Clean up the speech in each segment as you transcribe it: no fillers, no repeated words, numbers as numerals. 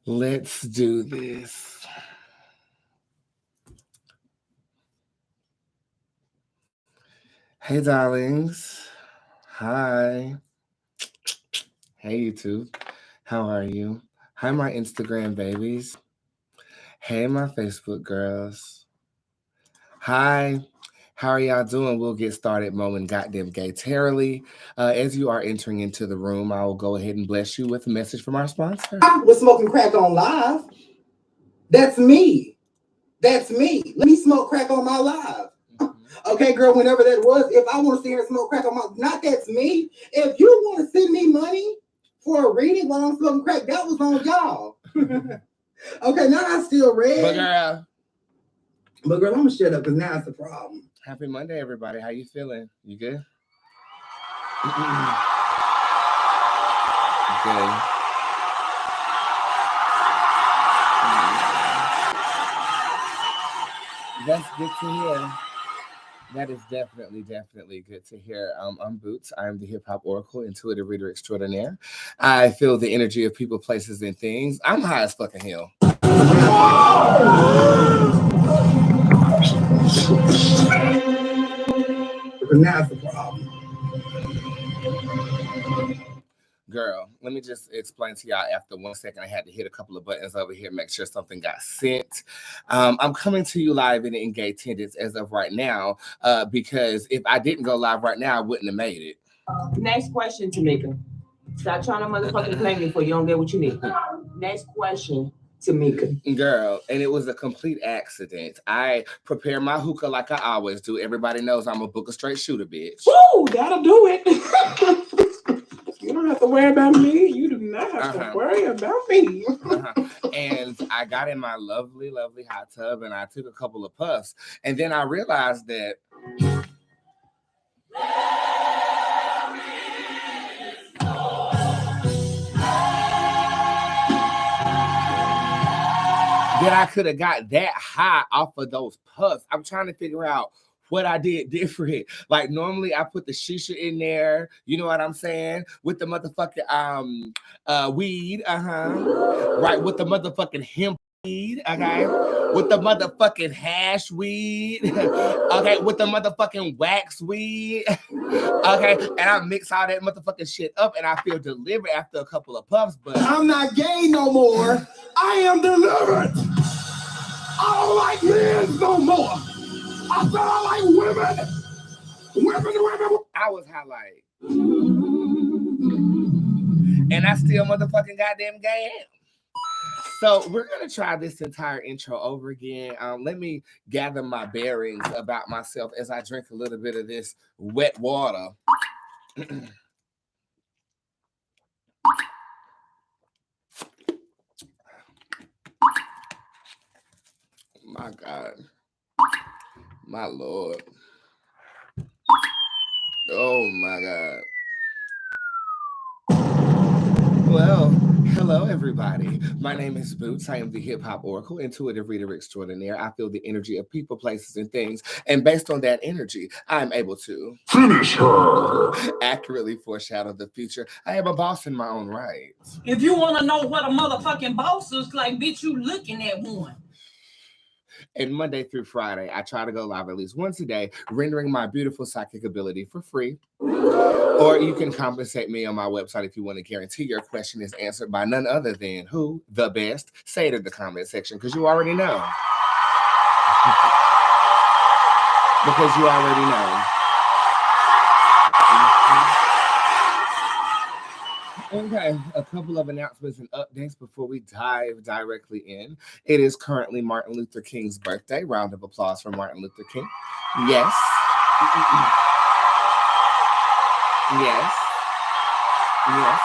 Let's do this. Hey, darlings. Hi. Hey, YouTube. How are you? Hi, my Instagram babies. Hey, my Facebook girls. Hi. How are y'all doing? We'll get started momentarily. As you are entering into the room, I will go ahead and bless you with a message from our sponsor. We're smoking crack on live. That's me. That's me. Let me smoke crack on my live. Okay, girl, whenever that was, if I want to see her smoke crack on my, not that's me. If you want to send me money for a reading while I'm smoking crack, that was on y'all. Okay, now I still read. But girl, I'm gonna shut up because now it's a problem. Happy Monday, everybody. How you feeling? You good? Okay. That's good to hear. That is definitely good to hear. I'm Boots. I'm the hip hop oracle, intuitive reader extraordinaire. I feel the energy of people, places, and things. I'm high as fucking hell. But now it's a problem. Girl, let me just explain to y'all after 1 second. I had to hit a couple of buttons over here, make sure something got sent. I'm coming to you live and in gay attendance as of right now, because if I didn't go live right now, I wouldn't have made it. Next question, Tamika. Stop trying to motherfucking play me before you don't get what you need. Next question, Tamika. Girl, and it was a complete accident. I prepare my hookah like I always do. Everybody knows I'm a book a straight shooter, bitch. Woo, that'll do it. You don't have to worry about me. You do not have to worry about me. And I got in my lovely, lovely hot tub and I took a couple of puffs. And then I realized that I could have got that high off of those puffs. I'm trying to figure out what I did different. Like normally I put the shisha in there, you know what I'm saying? With the motherfucking weed, right, with the motherfucking hemp weed, okay, with the motherfucking hash weed, okay, with the motherfucking wax weed, okay, and I mix all that motherfucking shit up and I feel delivered after a couple of puffs, but I'm not gay no more. I am delivered. I don't like men no more. I said I like women. I was high like, and I still motherfucking goddamn gay am. So we're gonna try this entire intro over again. Let me gather my bearings about myself as I drink a little bit of this wet water. My God. My Lord. Oh my God. Well, hello everybody. My name is Boots. I am the hip hop oracle, intuitive reader extraordinaire. I feel the energy of people, places, and things. And based on that energy, I'm able to finish her. Accurately foreshadow the future. I am a boss in my own right. If you want to know what a motherfucking boss is like, bitch, you looking at one. And Monday through Friday, I try to go live at least once a day, rendering my beautiful psychic ability for free. Or you can compensate me on my website if you want to guarantee your question is answered by none other than who? The best? Say it in the comment section because you already know. Because you already know. Okay, a couple of announcements and updates before we dive directly in. It is currently Martin Luther King's birthday. Round of applause for Martin Luther King. Yes. Yes. Yes.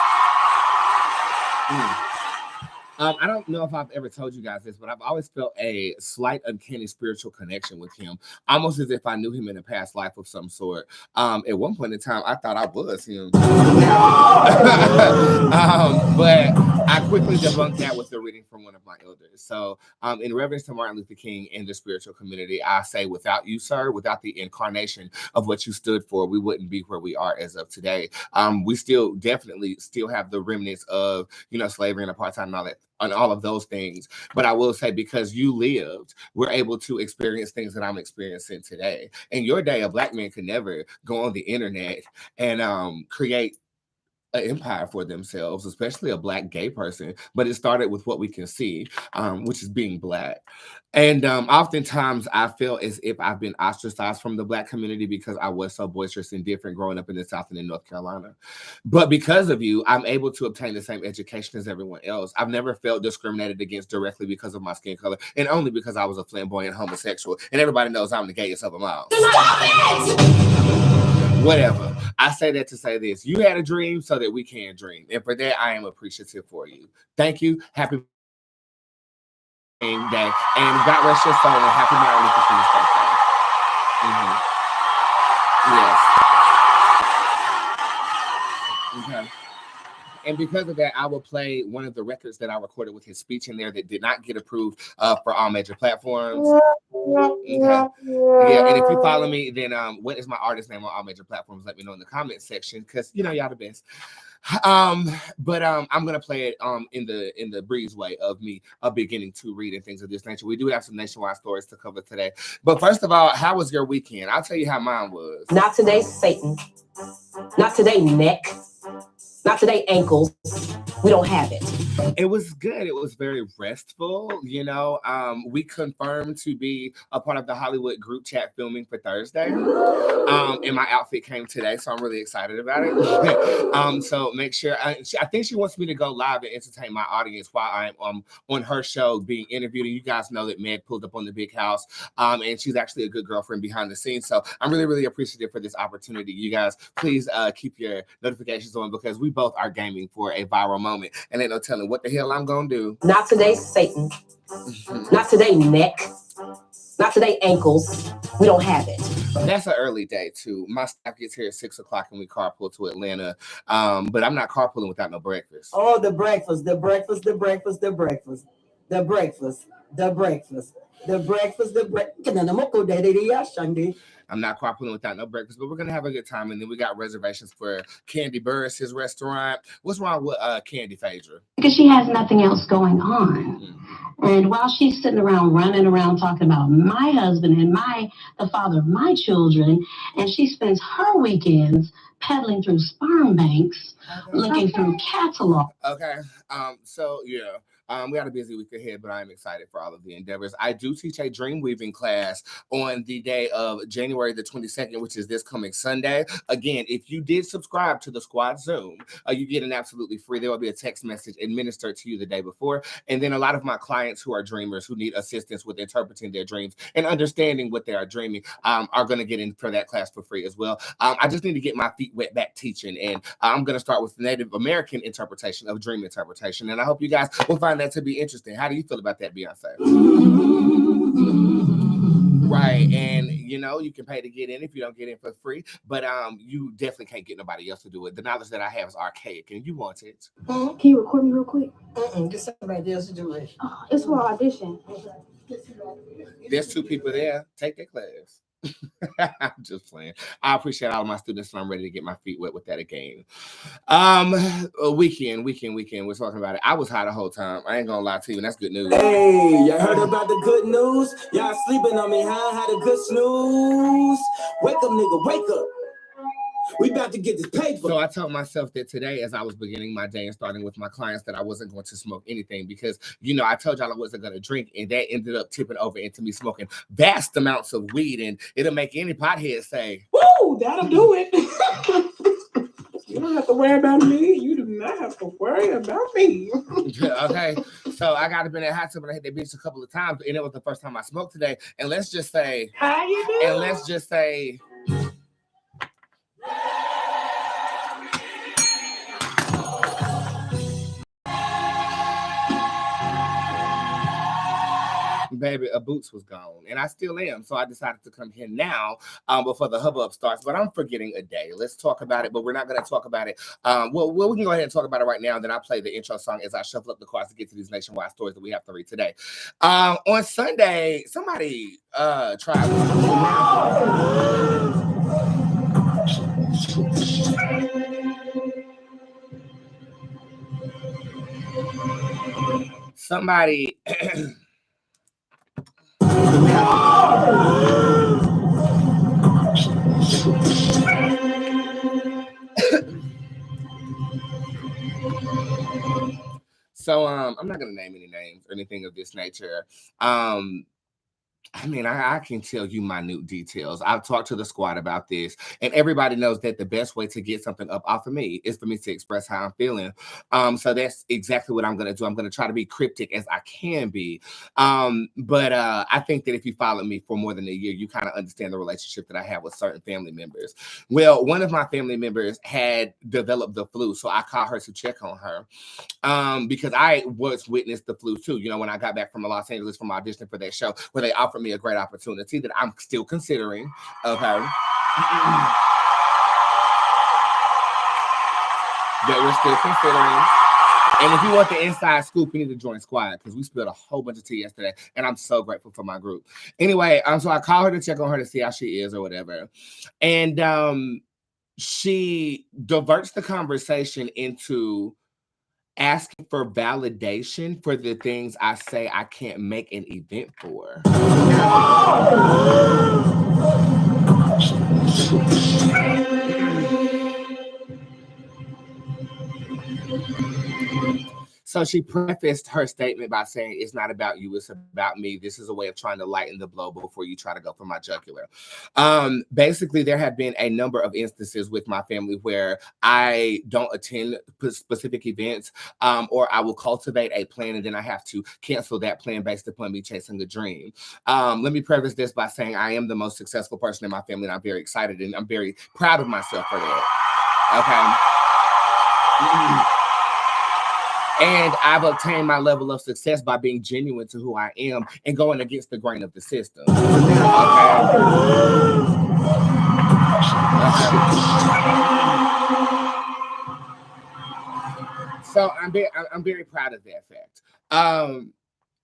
I don't know if I've ever told you guys this, but I've always felt a slight uncanny spiritual connection with him, almost as if I knew him in a past life of some sort. At one point in time, I thought I was him. But I I quickly debunked that with the reading from one of my elders. So, in reverence to Martin Luther King and the spiritual community, I say, without you, sir, without the incarnation of what you stood for, we wouldn't be where we are as of today. We still definitely have the remnants of, slavery and apartheid and all that, and all of those things. But I will say, because you lived, we're able to experience things that I'm experiencing today. In your day, a Black man could never go on the internet and create an empire for themselves, especially a Black gay person. But it started with what we can see, which is being Black. And oftentimes I feel as if I've been ostracized from the Black community because I was so boisterous and different growing up in the South and in North Carolina. But because of you, I'm able to obtain the same education as everyone else. I've never felt discriminated against directly because of my skin color, and only because I was a flamboyant homosexual. And everybody knows I'm the gayest of them all. Whatever. I say that to say this. You had a dream so that we can dream. And for that, I am appreciative for you. Thank you. Happy day. And God rest your soul and happy Martin Luther King's birthday. Yes. Okay. And because of that, I will play one of the records that I recorded with his speech in there that did not get approved for all major platforms. Okay. Yeah, and if you follow me, then what is my artist name on all major platforms? Let me know in the comment section, because y'all the best. But I'm gonna play it in the breezeway of me beginning to read and things of this nature. We do have some nationwide stories to cover today. But first of all, how was your weekend? I'll tell you how mine was. Not today, Satan. Not today, neck. Not today, ankles. We don't have it. It was good. It was very restful. We confirmed to be a part of the Hollywood group chat filming for Thursday. And my outfit came today, so I'm really excited about it. So make sure. I think she wants me to go live and entertain my audience while I'm on her show being interviewed. And you guys know that Meg pulled up on the big house, and she's actually a good girlfriend behind the scenes. So I'm really, really appreciative for this opportunity. You guys, please keep your notifications on, because we both are gaming for a viral moment, and ain't no telling what the hell I'm gonna do. Not today, Satan. Not today, neck. Not today, ankles. We don't have it. That's an early day too. My staff gets here at 6 o'clock and we carpool to Atlanta. But I'm not carpooling without no breakfast. Oh, the breakfast. I'm not carpooling without no breakfast, but we're gonna have a good time. And then we got reservations for Candy Burris, his restaurant. What's wrong with Candy Phaedra? Because she has nothing else going on. Mm-hmm. And while she's sitting around running around talking about my husband and the father of my children, and she spends her weekends peddling through sperm banks, looking through catalogs. Okay. So yeah. We got a busy week ahead, but I'm excited for all of the endeavors. I do teach a dream weaving class on the day of January the 22nd, which is this coming Sunday. Again, if you did subscribe to the Squad Zoom, you get an absolutely free. There will be a text message administered to you the day before. And then a lot of my clients who are dreamers, who need assistance with interpreting their dreams and understanding what they are dreaming, are going to get in for that class for free as well. I just need to get my feet wet back teaching. And I'm going to start with the Native American interpretation of dream interpretation. And I hope you guys will find that to be interesting. How do you feel about that, Beyonce? Right, and you can pay to get in if you don't get in for free, but you definitely can't get nobody else to do it. The knowledge that I have is archaic, and you want it. Can you record me real quick? Get somebody else to do it. Oh, it's for audition. There's 2 people there. Take their class. I'm just playing. I appreciate all of my students, and I'm ready to get my feet wet with that again. Weekend. We're talking about it. I was high the whole time. I ain't gonna lie to you, and that's good news. Hey, y'all heard about the good news? Y'all sleeping on me, huh? Had a good snooze. Wake up, nigga, wake up. We about to get this paper. So I told myself that today, as I was beginning my day and starting with my clients, that I wasn't going to smoke anything because, I told y'all I wasn't going to drink, and that ended up tipping over into me smoking vast amounts of weed, and it'll make any pothead say, "Woo, that'll do it." You don't have to worry about me. You do not have to worry about me. Okay, so I got up in that hot tub and I hit that bitch a couple of times, and it was the first time I smoked today. And let's just say, how you doing? And let's just say, baby, a Boots was gone, and I still am. So I decided to come here now before the hubbub starts. But I'm forgetting a day. Let's talk about it, but we're not going to talk about it. Well, we can go ahead and talk about it right now, and then I'll play the intro song as I shuffle up the cards to get to these nationwide stories that we have to read today. On Sunday, somebody tried. Somebody so I'm not gonna name any names or anything of this nature. I mean, I can tell you minute details. I've talked to the squad about this, and everybody knows that the best way to get something up off of me is for me to express how I'm feeling. So that's exactly what I'm going to do. I'm going to try to be cryptic as I can be. But I think that if you follow me for more than a year, you kind of understand the relationship that I have with certain family members. Well, one of my family members had developed the flu, so I called her to check on her because I was witnessed the flu too. You know, when I got back from Los Angeles from auditioning for that show where they offered me a great opportunity that I'm still considering. Okay. That we're still considering. And if you want the inside scoop, you need to join Squad because we spilled a whole bunch of tea yesterday, and I'm so grateful for my group. Anyway, so I called her to check on her to see how she is or whatever. And she diverts the conversation into asking for validation for the things I say I can't make an event for. So she prefaced her statement by saying, it's not about you, it's about me. This is a way of trying to lighten the blow before you try to go for my jugular. Basically, there have been a number of instances with my family where I don't attend specific events, or I will cultivate a plan and then I have to cancel that plan based upon me chasing a dream. Let me preface this by saying I am the most successful person in my family, and I'm very excited and I'm very proud of myself for that. Okay. And I've obtained my level of success by being genuine to who I am and going against the grain of the system. Okay. So I'm very proud of that fact.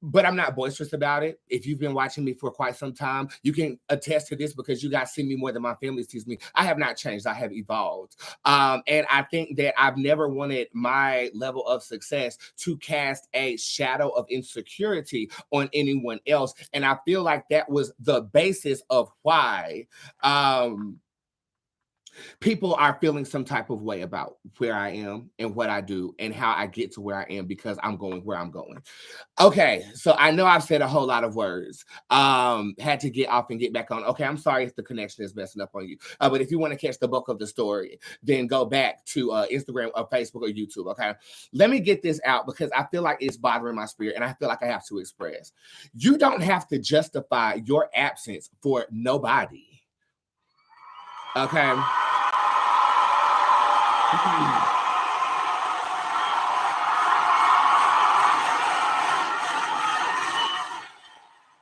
But I'm not boisterous about it. If you've been watching me for quite some time, you can attest to this because you guys see me more than my family sees me. I have not changed. I have evolved. And I think that I've never wanted my level of success to cast a shadow of insecurity on anyone else. And I feel like that was the basis of why people are feeling some type of way about where I am and what I do and how I get to where I am because I'm going where I'm going. Okay, so I know I've said a whole lot of words. Had to get off and get back on. Okay, I'm sorry if the connection is messing up on you. But if you want to catch the bulk of the story, then go back to Instagram or Facebook or YouTube, okay? Let me get this out because I feel like it's bothering my spirit and I feel like I have to express. You don't have to justify your absence for nobody. Okay.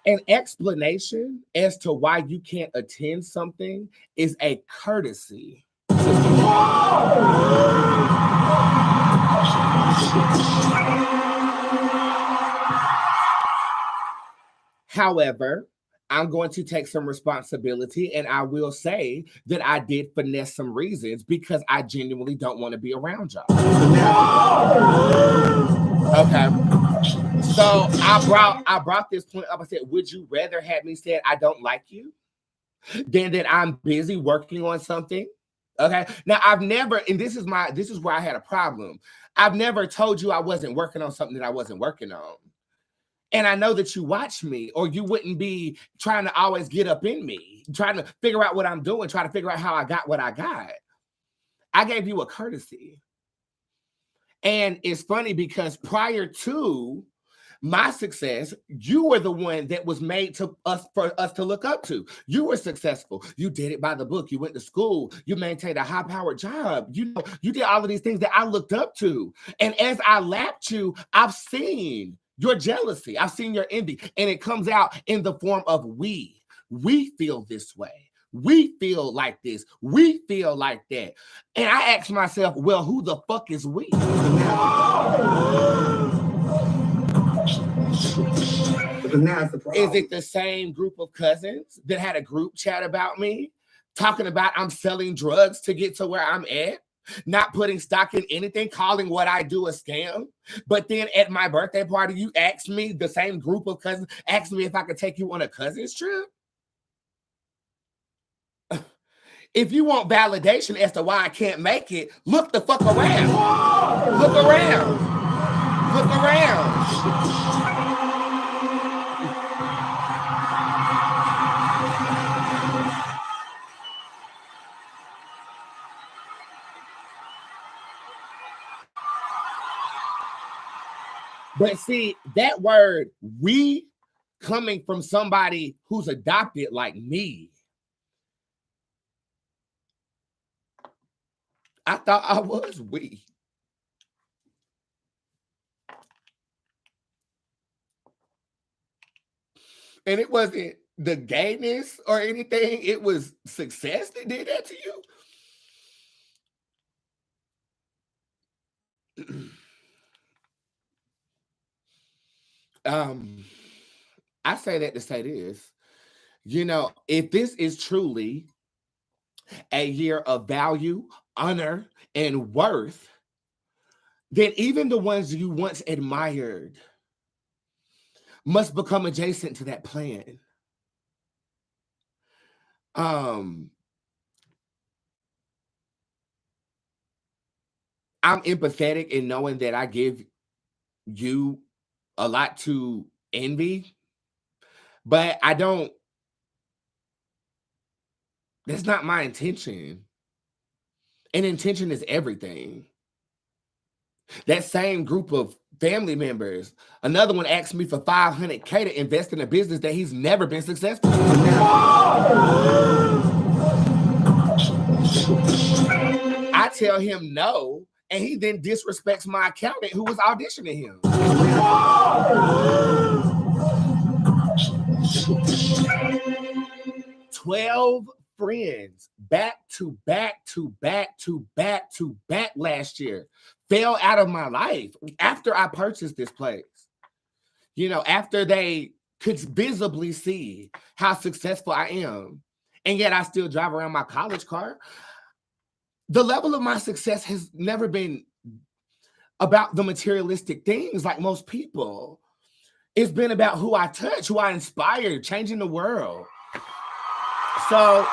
An explanation as to why you can't attend something is a courtesy. However, I'm going to take some responsibility and I will say that I did finesse some reasons because I genuinely don't want to be around y'all. Okay. So I brought this point up. I said, would you rather have me say I don't like you than that I'm busy working on something? Okay. Now I've never, and this is where I had a problem. I've never told you I wasn't working on something that I wasn't working on. And I know that you watch me, or you wouldn't be trying to always get up in me, trying to figure out what I'm doing, trying to figure out how I got what I got. I gave you a courtesy. And it's funny because prior to my success, you were the one that was made for us to look up to. You were successful. You did it by the book. You went to school. You maintained a high-powered job. You did all of these things that I looked up to. And as I lapped you, I've seen your jealousy. I've seen your envy. And it comes out in the form of we. We feel this way. We feel like this. We feel like that. And I ask myself, well, who the fuck is we? Is it the same group of cousins that had a group chat about me? Talking about I'm selling drugs to get to where I'm at? Not putting stock in anything, calling what I do a scam. But then at my birthday party, you asked me, the same group of cousins, asked me if I could take you on a cousin's trip? If you want validation as to why I can't make it, look the fuck around. Look around. Look around. But see, that word, we, coming from somebody who's adopted like me, I thought I was we. And it wasn't the gayness or anything. It was success that did that to you. I say that to say this. You know, if this is truly a year of value, honor, and worth, then even the ones you once admired must become adjacent to that plan. I'm empathetic in knowing that I give you a lot to envy, but I don't, that's not my intention. And intention is everything. That same group of family members, another one asked me for $500K to invest in a business that he's never been successful in. I tell him no, and he then disrespects my accountant who was auditioning him. 12 friends back to back to back to back to back last year fell out of my life after I purchased this place. You know, after they could visibly see how successful I am, and yet I still drive around my college car. The level of my success has never been about the materialistic things like most people. It's been about who I touch, who I inspire, changing the world. So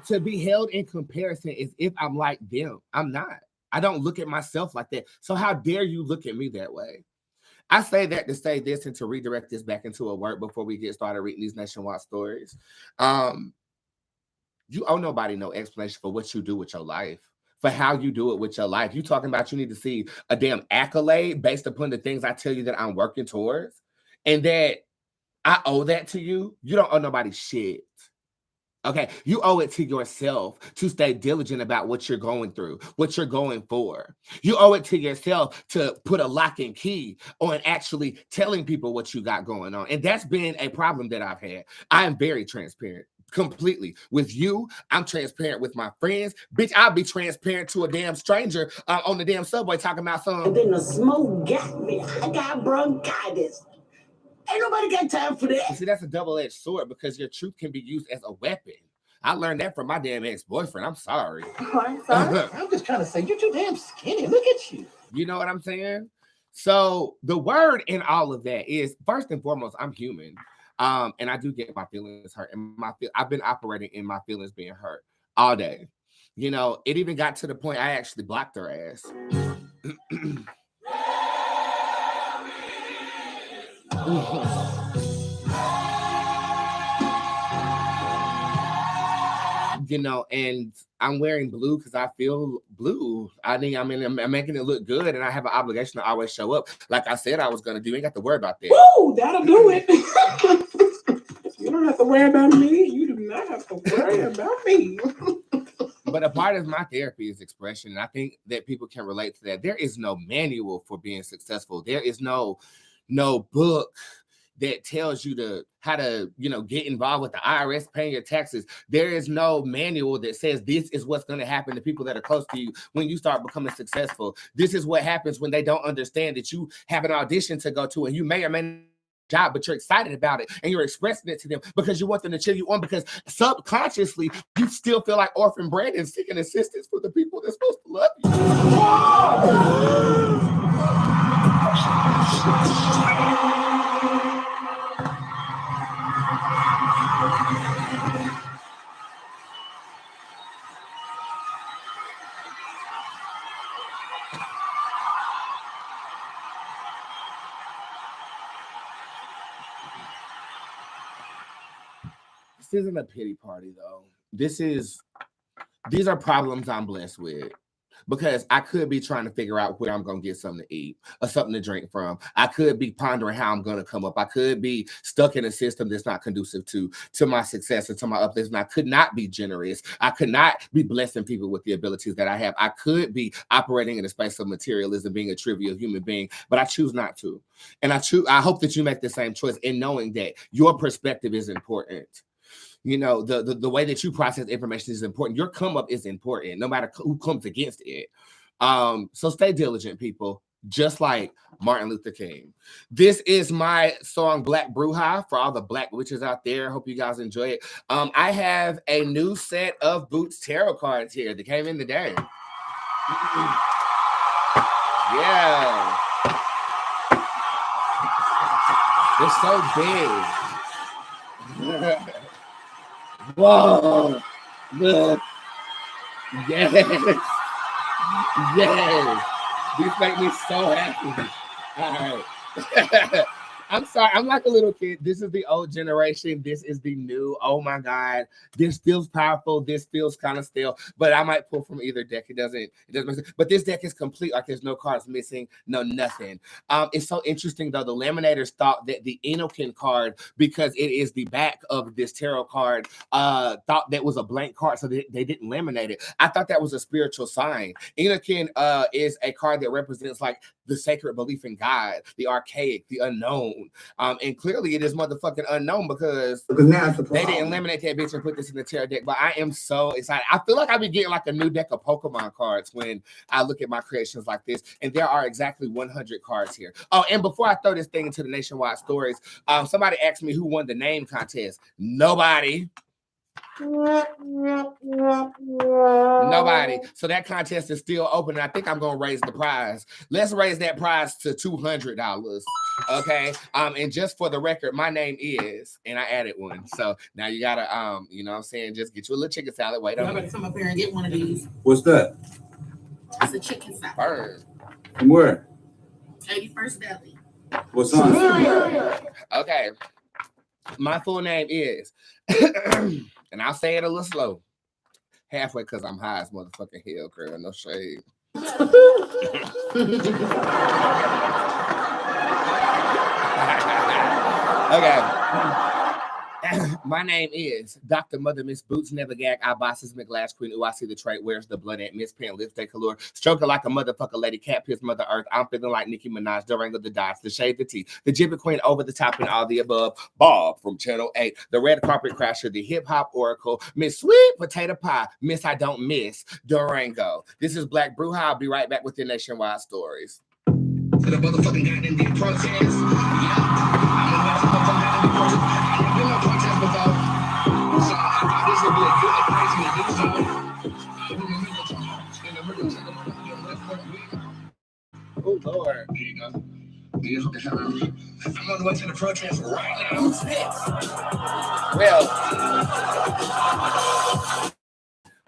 to be held in comparison is if I'm like them. I'm not. I don't look at myself like that. So how dare you look at me that way? I say that to say this and to redirect this back into a word before we get started reading these nationwide stories. You owe nobody no explanation for what you do with your life, for how you do it with your life. You talking about you need to see a damn accolade based upon the things I tell you that I'm working towards, and that I owe that to you. You don't owe nobody shit. Okay, you owe it to yourself to stay diligent about what you're going through, what you're going for. You owe it to yourself to put a lock and key on actually telling people what you got going on. And that's been a problem that I've had. I am very transparent. Completely. With you, I'm transparent with my friends. Bitch, I'll be transparent to a damn stranger on the damn subway talking about something. And then the smoke got me. I got bronchitis. Ain't nobody got time for that. See, that's a double-edged sword because your truth can be used as a weapon. I learned that from my damn ex-boyfriend. I'm sorry. I'm sorry. I'm just trying to say, you're too damn skinny. Look at you. You know what I'm saying? So the word in all of that is, first and foremost, I'm human. And I do get my feelings hurt. And I've been operating in my feelings being hurt all day. You know, it even got to the point I actually blocked her ass. You know, and I'm wearing blue because I feel blue. I'm making it look good, and I have an obligation to always show up. Like I said I was going to do. You ain't got to worry about that. Woo, that'll do it. You don't have to worry about me. You do not have to worry about me. But a part of my therapy is expression. And I think that people can relate to that. There is no manual for being successful. There is no book that tells you how to, get involved with the IRS paying your taxes. There is no manual that says this is what's going to happen to people that are close to you when you start becoming successful. This is what happens when they don't understand that you have an audition to go to and you may or may not job, but you're excited about it and you're expressing it to them because you want them to cheer you on, because subconsciously you still feel like Orphan Brandon seeking assistance for the people that's supposed to love you. This isn't a pity party, though. These are problems I'm blessed with, because I could be trying to figure out where I'm going to get something to eat or something to drink from. I could be pondering how I'm going to come up. I could be stuck in a system that's not conducive to my success and to my uplift. I could not be generous. I could not be blessing people with the abilities that I have. I could be operating in a space of materialism, being a trivial human being, but I choose not to. And I hope that you make the same choice in knowing that your perspective is important. The way that you process information is important. Your come up is important, no matter who comes against it. So stay diligent, people, just like Martin Luther King. This is my song, Black Bruja, for all the Black witches out there. Hope you guys enjoy it. I have a new set of Bootz tarot cards here that came in today. Yeah. They're so big. Whoa! Look! Yes! Yes! These make me so happy. All right. I'm sorry. I'm like a little kid. This is the old generation. This is the new. Oh my God. This feels powerful. This feels kind of stale. But I might pull from either deck. It doesn't make sense. But this deck is complete. Like there's no cards missing. No nothing. It's so interesting though. The laminators thought that the Enokin card, because it is the back of this tarot card, thought that was a blank card, so they didn't laminate it. I thought that was a spiritual sign. Enokin is a card that represents like the sacred belief in God, the archaic, the unknown. And clearly it is motherfucking unknown because now they didn't eliminate that bitch and put this in the tarot deck. But I am so excited. I feel like I'll be getting like a new deck of Pokemon cards when I look at my creations like this. And there are exactly 100 cards here. Oh, and before I throw this thing into the Nationwide Stories, somebody asked me who won the name contest. Nobody. Nobody. So that contest is still open. And I think I'm gonna raise the prize. Let's raise that prize to $200. Okay. And just for the record, my name is, and I added one. So now you gotta you know what I'm saying, just get you a little chicken salad. Wait on I'm it. gonna come up here and get one of these. What's that? It's a chicken salad. Burn. From where? 81st Deli. What's on? Okay. My full name is and I'll say it a little slow. Halfway because I'm high as motherfucking hell, girl. No shade. Okay. My name is Dr. Mother Miss Bootz, Never Gag, I Bosses McLash Queen. Ooh, I see the trait. Where's the blood at? Miss Pen, Lipstick Allure. Stroking like a motherfucker lady. Cat Pierce, Mother Earth. I'm feeling like Nicki Minaj. Durango the Dots. The Shade the Tea. The Gibbet Queen, over the top and all the above. Bob from Channel 8. The Red Carpet Crasher. The Hip Hop Oracle. Miss Sweet Potato Pie. Miss I Don't Miss. Durango. This is Black Bruja. I'll be right back with your Nationwide Stories. To the motherfucking goddamn protest. Yeah. I've been on protest before. So I thought this would be a good place to do so. Oh, Lord. There you go. I'm on the way to the protest right now. Who's next? Well,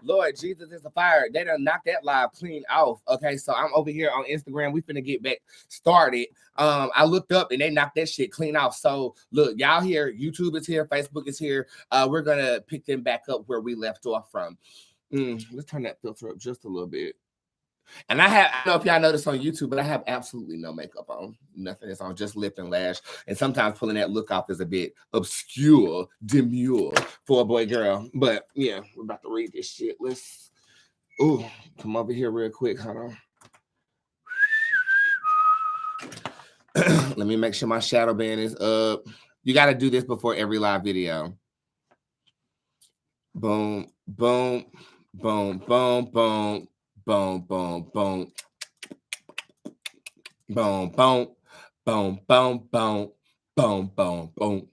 Lord Jesus is a fire. They done knocked that live clean off. Okay, so I'm over here on Instagram. We finna get back started. I looked up and they knocked that shit clean off. So look, y'all here, YouTube is here, Facebook is here. We're gonna pick them back up where we left off from. Let's turn that filter up just a little bit. And I don't know if y'all noticed on YouTube, but I have absolutely no makeup on. Nothing is on, just lip and lash. And sometimes pulling that look off is a bit obscure, demure for a boy girl. But yeah, we're about to read this shit. Let's Ooh, come over here real quick. Hold on. Let me make sure my shadow band is up. You got to do this before every live video. Boom, boom, boom, boom, boom, boom, boom, boom. Boom, boom, boom, boom, boom, boom, boom, boom.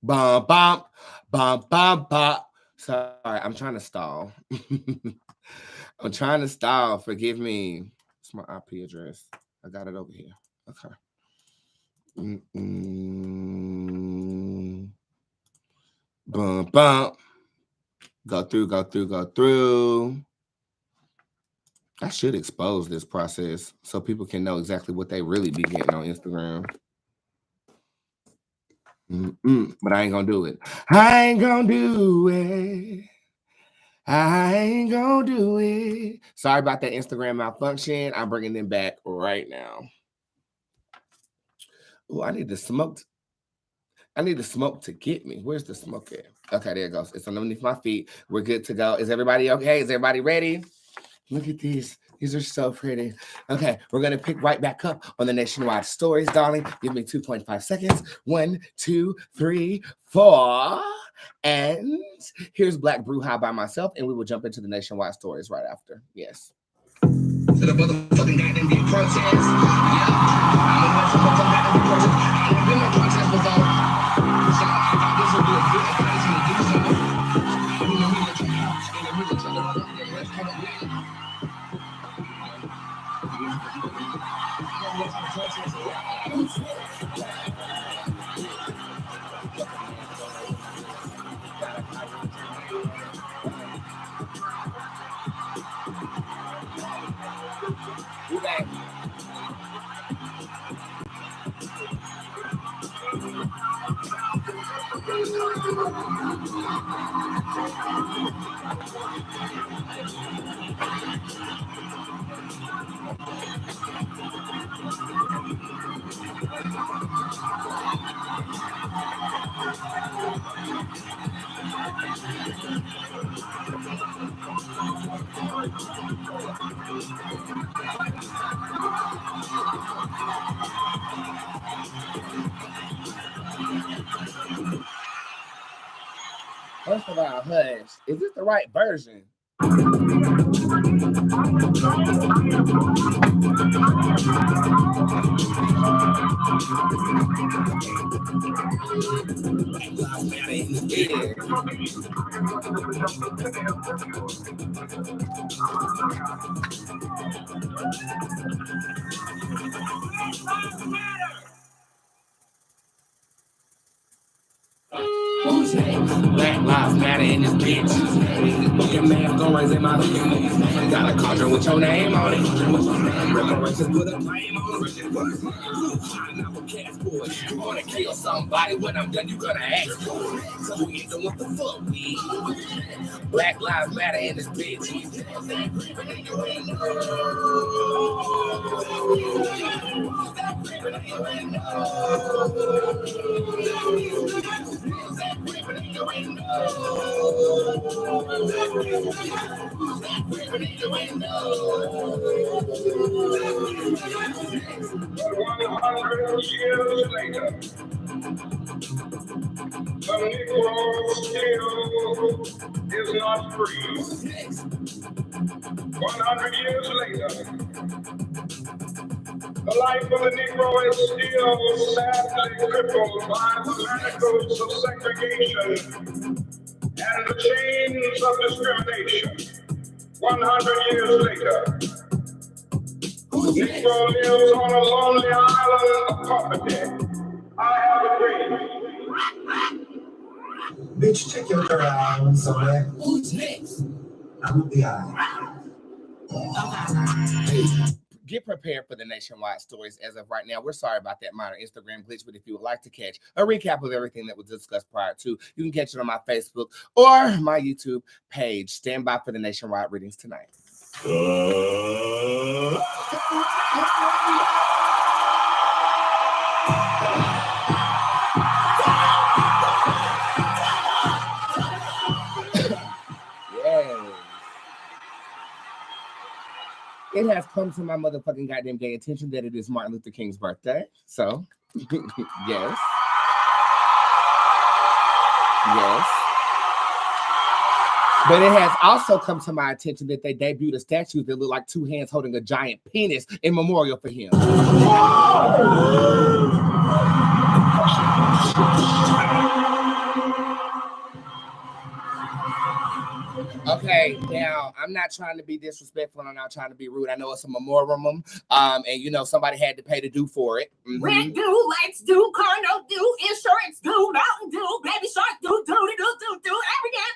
Bum, bum, bum, bum, bum. Sorry, I'm trying to stall. I'm trying to stall. Forgive me. It's my IP address. I got it over here. Okay. Bum, bum. Go through, go through, go through. I should expose this process so people can know exactly what they really be getting on Instagram. But I ain't gonna do it. I ain't gonna do it. I ain't gonna do it. Sorry about that Instagram malfunction. I'm bringing them back right now. Oh, I need the smoke. I need the smoke to get me. Where's the smoke at? Okay, there it goes. It's underneath my feet. We're good to go. Is everybody okay? Is everybody ready? Look at these. These are so pretty. Okay, we're going to pick right back up on the nationwide stories, darling. Give me 2.5 seconds. 1, 2, 3, 4. And here's Black Bruja by myself, and we will jump into the nationwide stories right after. Yes. To the motherfucking goddamn big protest. Yeah. I'm a motherfucking goddamn protest. I ain't been no protest before. So I thought this would be a good place to do something. You know, we were trying to let's come up with it. First of all, hush. Is this the right version? Black Lives Matter in this bitch. Your man gon' raise in my face. Got a cauldron with your name on it. Reparations put a claim on it. I'm a cat boy. You wanna kill somebody when I'm done, you gonna ask for it. So we ain't doing what the fuck we. Black Lives Matter in this bitch. Years later, the Negro still is not free. 100 years later, the life of the Negro is still sadly crippled by the manacles of segregation and the chains of discrimination. 100 years later, the Negro lives on a lonely island of poverty. I have a dream. Bitch, check your third eye on somewhere. Who's next? I'm the eye. Get prepared for the nationwide stories as of right now. We're sorry about that minor Instagram glitch, but if you would like to catch a recap of everything that was discussed prior to, you can catch it on my Facebook or my YouTube page. Stand by for the nationwide readings tonight. Yes. It has come to my motherfucking goddamn gay attention that it is Martin Luther King's birthday. So, yes. Yes. But it has also come to my attention that they debuted a statue that looked like two hands holding a giant penis in memorial for him. Okay, now I'm not trying to be disrespectful and I'm not trying to be rude. I know it's a memoriam, and you know somebody had to pay to do for it. Rent due, lights due, car note due, insurance due, mountain due, baby shark due, every damn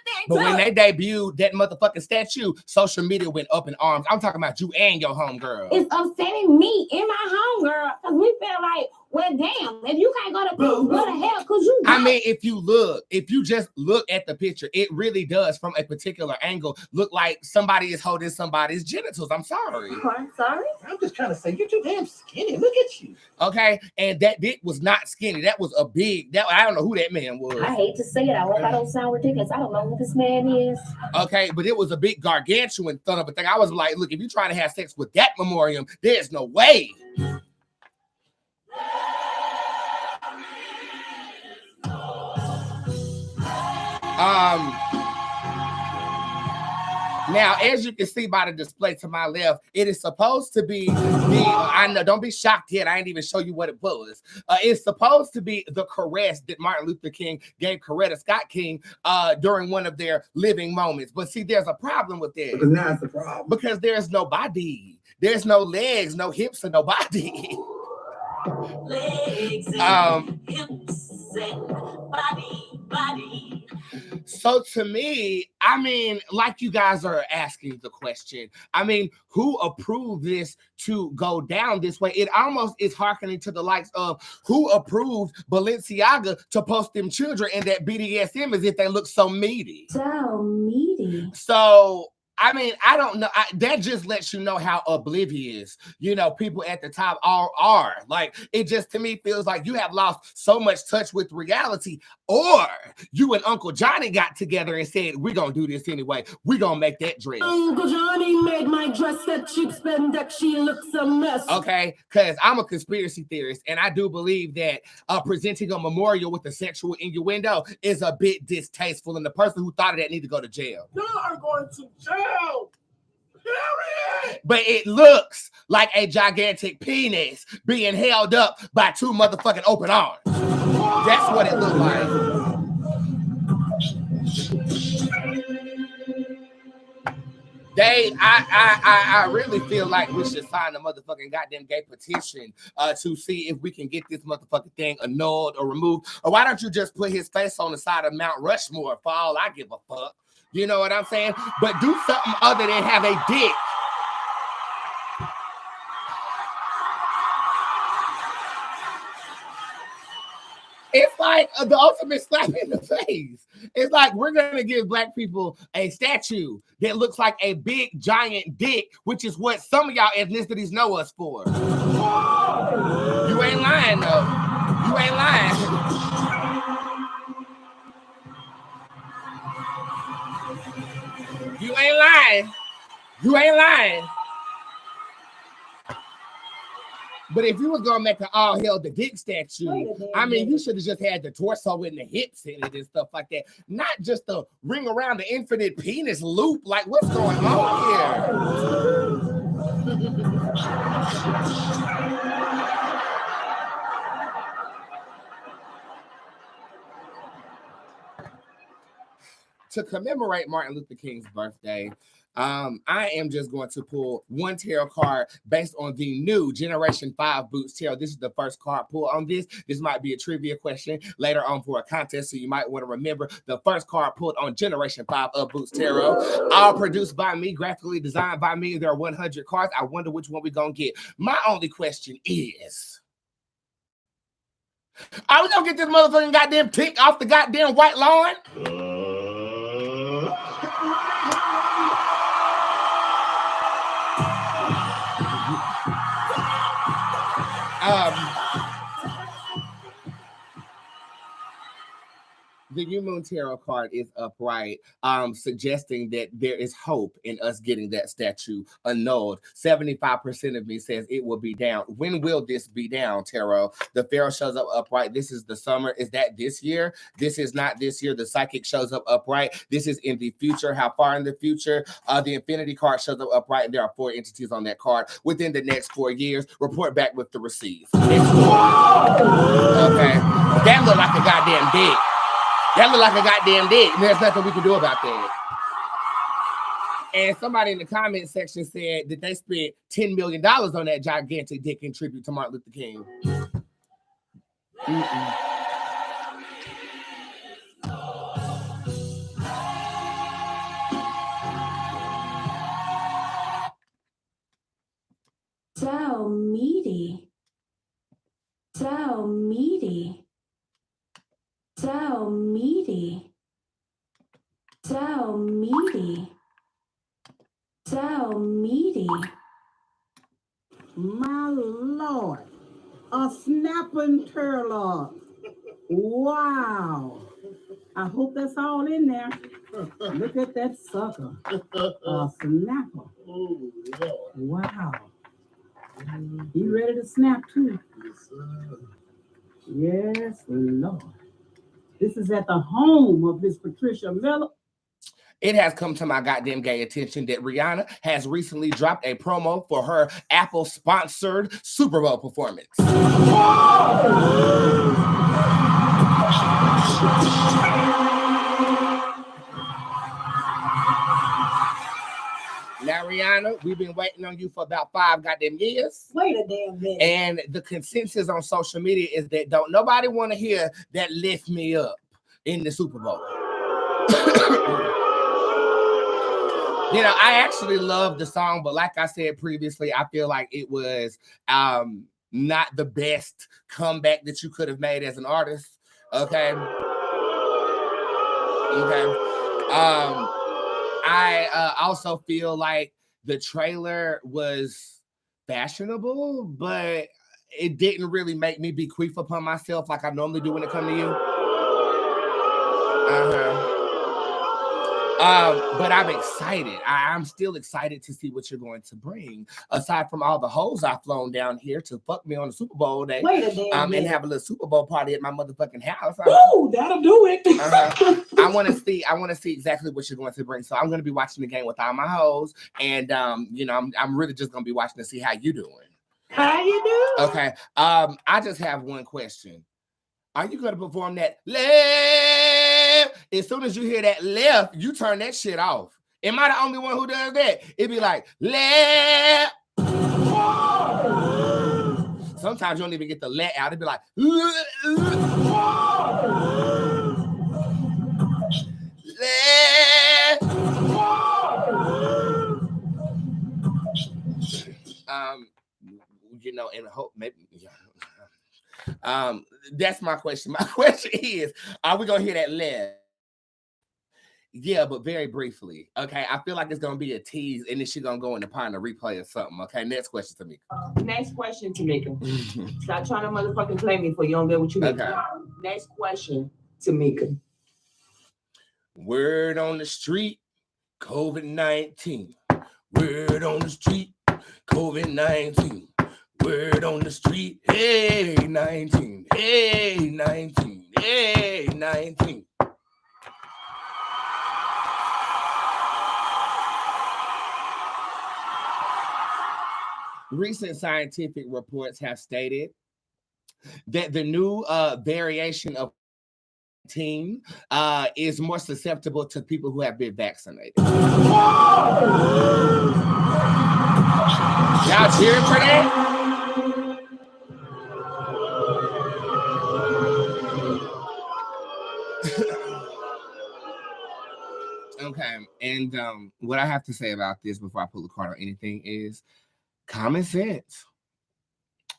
thing. But when they debuted that motherfucking statue, social media went up in arms. I'm talking about you and your homegirl. It's upsetting me and my homegirl because we feel like, well, damn, if you can't go to prison, go to hell because you I mean, if you just look at the picture, it really does from a particular angle look like somebody is holding somebody's genitals. I'm sorry. I'm sorry. I'm just trying to say, you're too damn skinny. Look at you. Okay, and that dick was not skinny. That was a big. That I don't know who that man was. I hate to say it. I hope I don't sound ridiculous. I don't know who this man is. Okay, but it was a big gargantuan son of a thing. I was like, look, if you're trying to have sex with that memoriam, there's no way. Now, as you can see by the display to my left, it is supposed to be I know, don't be shocked yet. I ain't even show you what it was. It's supposed to be the caress that Martin Luther King gave Coretta Scott King during one of their living moments. But see, there's a problem with that. Because now it's a problem. Because there's no body. There's no legs, no hips, and no body. Legs and hips and body. So to me, I mean, like you guys are asking the question, I mean, who approved this to go down this way? It almost is hearkening to the likes of who approved Balenciaga to post them children in that BDSM as if they look so meaty. So meaty. So I mean, I don't know. That just lets you know how oblivious, you know, people at the top all are. Like, it just to me feels like you have lost so much touch with reality, or you and Uncle Johnny got together and said, we're going to do this anyway. We're going to make that dress. Uncle Johnny made my dress that cheap spend that she looks a mess. Okay, because I'm a conspiracy theorist, and I do believe that presenting a memorial with a sexual innuendo is a bit distasteful, and the person who thought of that need to go to jail. You are going to jail. Period. But it looks like a gigantic penis being held up by two motherfucking open arms. That's what it looked like. I really feel like we should sign a motherfucking goddamn gay petition to see if we can get this motherfucking thing annulled or removed. Or why don't you just put his face on the side of Mount Rushmore for all I give a fuck? You know what I'm saying? But do something other than have a dick. It's like the ultimate slap in the face. It's like we're going to give black people a statue that looks like a big giant dick, which is what some of y'all ethnicities know us for. You ain't lying, though. You ain't lying. You ain't lying. You ain't lying. But if you was gonna make an all hell the dick statue, I mean, you should have just had the torso and the hips in it and stuff like that. Not just the ring around the infinite penis loop. Like, what's going on here? To commemorate Martin Luther King's birthday, I am just going to pull one tarot card based on the new Generation 5 Boots Tarot. This is the first card pull on this. This might be a trivia question later on for a contest, so you might want to remember the first card pulled on Generation 5 of Boots Tarot. All produced by me, graphically designed by me. There are 100 cards. I wonder which one we're going to get. My only question is, are we going to get this motherfucking goddamn tick off the goddamn white lawn? The New Moon Tarot card is upright, suggesting that there is hope in us getting that statue annulled. 75% of me says it will be down. When will this be down, Tarot? The Pharaoh shows up upright. This is the summer. Is that this year? This is not this year. The Psychic shows up upright. This is in the future. How far in the future? The Infinity card shows up upright. There are 4 entities on that card. Within the next 4 years, report back with the receipts. Okay. That looked like a goddamn dick. That looked like a goddamn dick. There's nothing we can do about that. And somebody in the comment section said that they spent $10 million on that gigantic dick in tribute to Martin Luther King. So meaty. So meaty. So meaty. So meaty. So meaty. My Lord, a snapping turtle. Wow. I hope that's all in there. Look at that sucker. A snapper. Wow. He ready to snap too. Yes, Lord. This is at the home of Miss Patricia Miller. It has come to my goddamn gay attention that Rihanna has recently dropped a promo for her Apple-sponsored Super Bowl performance. Now, Rihanna, we've been waiting on you for about 5 goddamn years. Wait a damn minute. And the consensus on social media is that don't nobody want to hear that Lift Me Up in the Super Bowl. You know, I actually love the song, but like I said previously, I feel like it was not the best comeback that you could have made as an artist. Okay. I also feel like the trailer was fashionable, but it didn't really make me be queef upon myself like I normally do when it comes to you. But I'm excited. I'm still excited to see what you're going to bring. Aside from all the hoes I've flown down here to fuck me on the Super Bowl day, and have a little Super Bowl party at my motherfucking house. Ooh, that'll do it. I want to see exactly what you're going to bring. So I'm going to be watching the game with all my hoes, and I'm really just going to be watching to see how you doing. How you doing? Okay. I just have one question. Are you going to perform that left? As soon as you hear that left, you turn that shit off. Am I the only one who does that? It'd be like, left. Sometimes you don't even get the let out. It'd be like, left. And hope maybe. That's my question. My question is, are we gonna hear that left? Yeah, but very briefly. Okay, I feel like it's gonna be a tease, and then she's gonna go in the pine to replay or something. Okay, next question, Tamika. Next question, Tamika. Stop trying to motherfucking play me for you don't get what you need. Okay. Next question, Tamika. Word on the street, COVID-19. Word on the street, COVID-19. Word on the street, hey, 19, hey, 19, hey, 19. Recent scientific reports have stated that the new variation of 19 is more susceptible to people who have been vaccinated. Y'all cheering for that? Okay, and what I have to say about this before I pull the card or anything is common sense.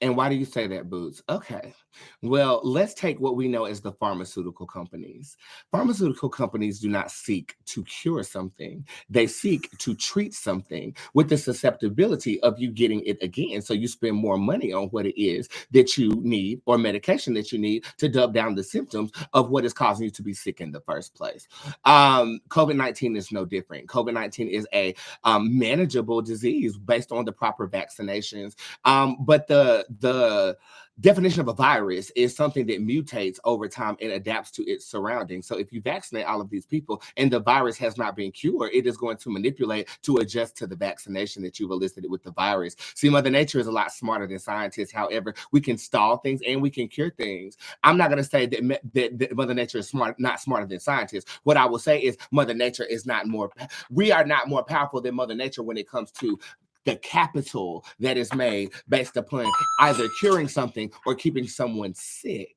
And why do you say that, Boots? Okay. Well, let's take what we know as the pharmaceutical companies. Pharmaceutical companies do not seek to cure something. They seek to treat something with the susceptibility of you getting it again. So you spend more money on what it is that you need or medication that you need to dub down the symptoms of what is causing you to be sick in the first place. COVID-19 is no different. COVID-19 is a manageable disease based on the proper vaccinations. But the definition of a virus is something that mutates over time and adapts to its surroundings. So if you vaccinate all of these people and the virus has not been cured, it is going to manipulate to adjust to the vaccination that you've elicited with the virus. See, Mother Nature is a lot smarter than scientists. However, we can stall things and we can cure things. I'm not going to say that Mother Nature is not smarter than scientists. What I will say is Mother Nature is not more, we are not more powerful than Mother Nature when it comes to the capital that is made based upon either curing something or keeping someone sick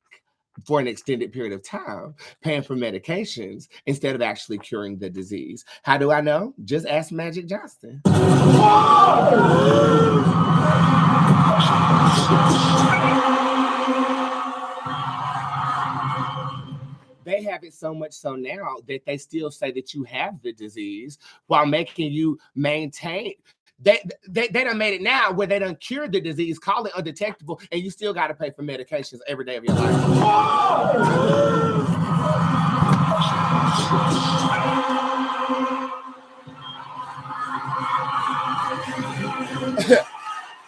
for an extended period of time, paying for medications instead of actually curing the disease. How do I know? Just ask Magic Johnson. They have it so much so now that they still say that you have the disease while making you maintain. They done made it now where they done cured the disease, call it undetectable, and you still got to pay for medications every day of your life.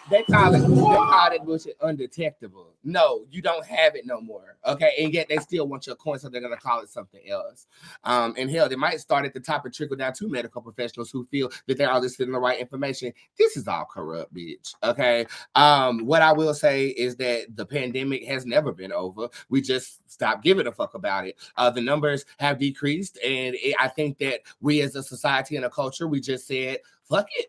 They call it bullshit undetectable. No, you don't have it no more. Okay, and yet they still want your coin, so they're gonna call it something else. And hell, they might start at the top and trickle down to medical professionals who feel that they're all listing the right information. This is all corrupt, bitch. Okay. What I will say is that the pandemic has never been over. We just stopped giving a fuck about it. The numbers have decreased, and I think that we as a society and a culture, we just said, fuck it.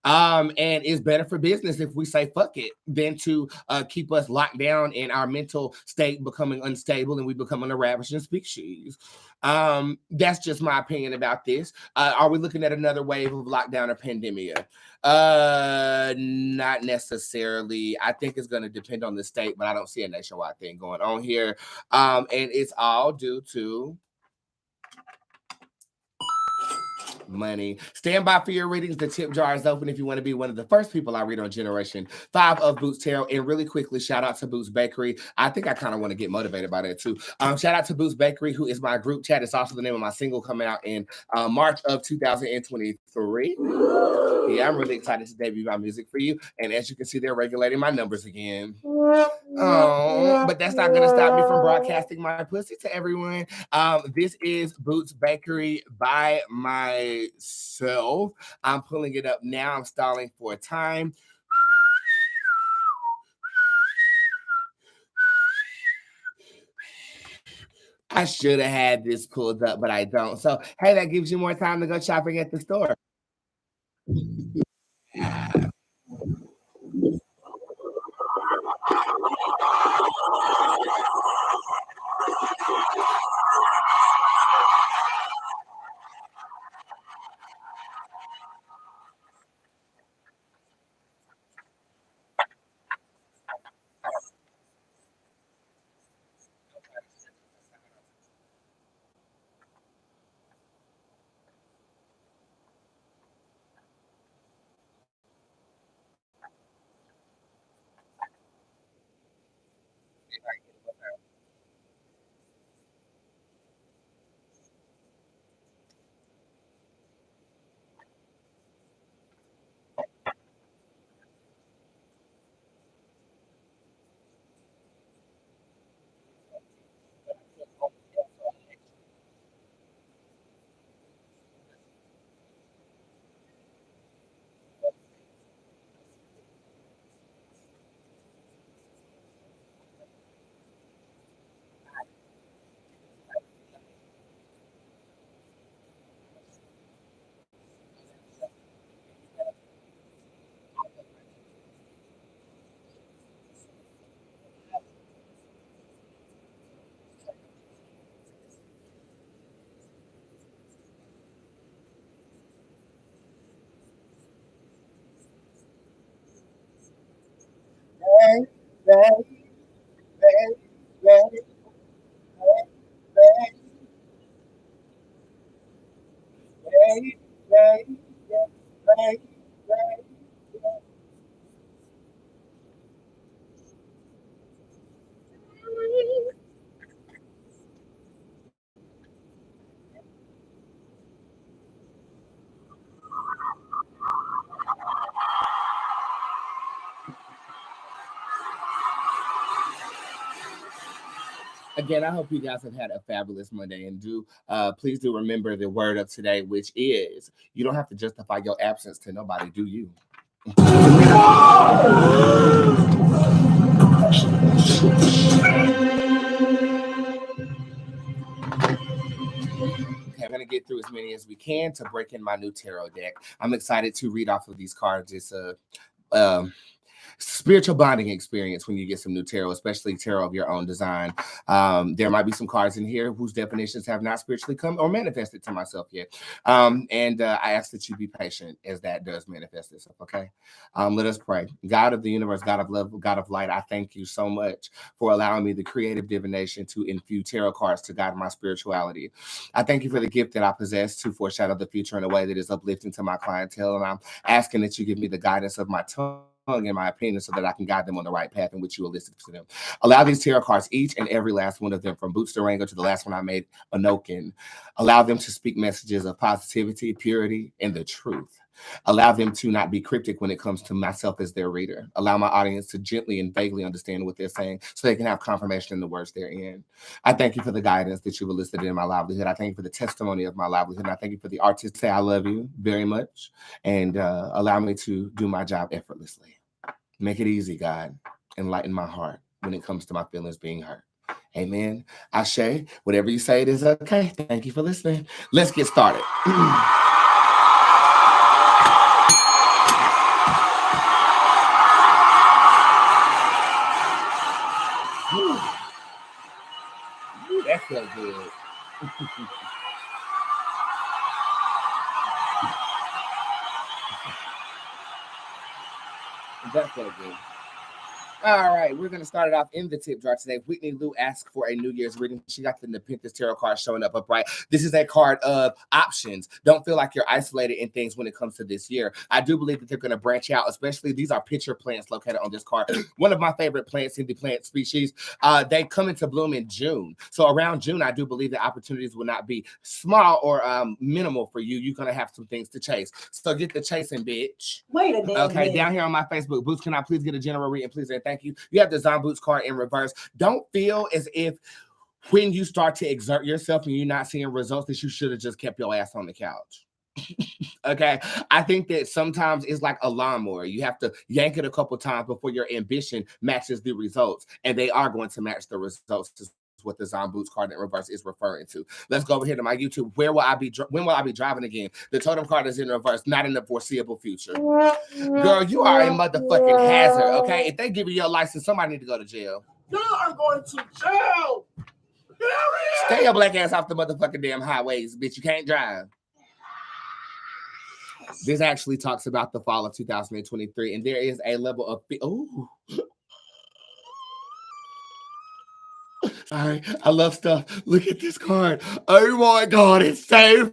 And it's better for business if we say fuck it than to keep us locked down in our mental state becoming unstable and we becoming a ravishing species. That's just my opinion about this. Are we looking at another wave of lockdown or pandemia? Not necessarily. I think it's going to depend on the state, but I don't see a nationwide thing going on here. And it's all due to money. Stand by for your readings. The tip jar is open if you want to be one of the first people I read on Generation 5 of Bootz Tarot. And really quickly, shout out to Bootz Bakery. I think I kind of want to get motivated by that too. Shout out to Bootz Bakery, who is my group chat. It's also the name of my single coming out in March of 2023. Yeah, I'm really excited to debut my music for you. And as you can see, they're regulating my numbers again. Oh, but that's not going to stop me from broadcasting my pussy to everyone. This is Bootz Bakery by myself. I'm pulling it up now. I'm stalling for time. I should have had this pulled up, but I don't. So, hey, that gives you more time to go shopping at the store. Again, I hope you guys have had a fabulous Monday, and please do remember the word of today, which is you don't have to justify your absence to nobody, do you? Okay, I'm going to get through as many as we can to break in my new tarot deck. I'm excited to read off of these cards. It's a spiritual bonding experience when you get some new tarot, especially tarot of your own design. There might be some cards in here whose definitions have not spiritually come or manifested to myself yet. And I ask that you be patient as that does manifest itself, okay? Let us pray. God of the universe, God of love, God of light, I thank you so much for allowing me the creative divination to infuse tarot cards to guide my spirituality. I thank you for the gift that I possess to foreshadow the future in a way that is uplifting to my clientele. And I'm asking that you give me the guidance of my tongue, in my opinion, so that I can guide them on the right path in which you elicited to them. Allow these tarot cards, each and every last one of them, from Boots to Rango to the last one I made, Anokin, allow them to speak messages of positivity, purity, and the truth. Allow them to not be cryptic when it comes to myself as their reader. Allow my audience to gently and vaguely understand what they're saying so they can have confirmation in the words they're in. I thank you for the guidance that you've elicited in my livelihood. I thank you for the testimony of my livelihood. And I thank you for the artists say I love you very much and allow me to do my job effortlessly. Make it easy, God. Enlighten my heart when it comes to my feelings being hurt. Amen. Ashe, whatever you say, it is okay. Thank you for listening. Let's get started. That felt good. That felt good. All right, we're going to start it off in the tip jar today. Whitney Lou asked for a New Year's reading. She got the Nepenthes Tarot card showing up upright. This is a card of options. Don't feel like you're isolated in things when it comes to this year. I do believe that they're going to branch out, especially these are pitcher plants located on this card. One of my favorite plants in the plant species. They come into bloom in June. So around June, I do believe the opportunities will not be small or minimal for you. You're going to have some things to chase. So get the chasing, bitch. Wait a minute. Okay, down here on my Facebook, Boots, can I please get a general reading, please? And thank you. You have the Djinn Bootz card in reverse. Don't feel as if when you start to exert yourself and you're not seeing results that you should have just kept your ass on the couch. Okay, I think that sometimes it's like a lawnmower. You have to yank it a couple times before your ambition matches the results, and they are going to match the results. What the Djinn Bootz card in reverse is referring to. Let's go over here to my YouTube. When will I be driving again? The totem card is in reverse, not in the foreseeable future. Girl, you are a motherfucking hazard, okay? If they give you your license, somebody need to go to jail. You are going to jail. Stay your black ass off the motherfucking damn highways, bitch. You can't drive. This actually talks about the fall of 2023, and there is a level of ooh. Sorry, I love stuff. Look at this card. Oh my God, it's safe.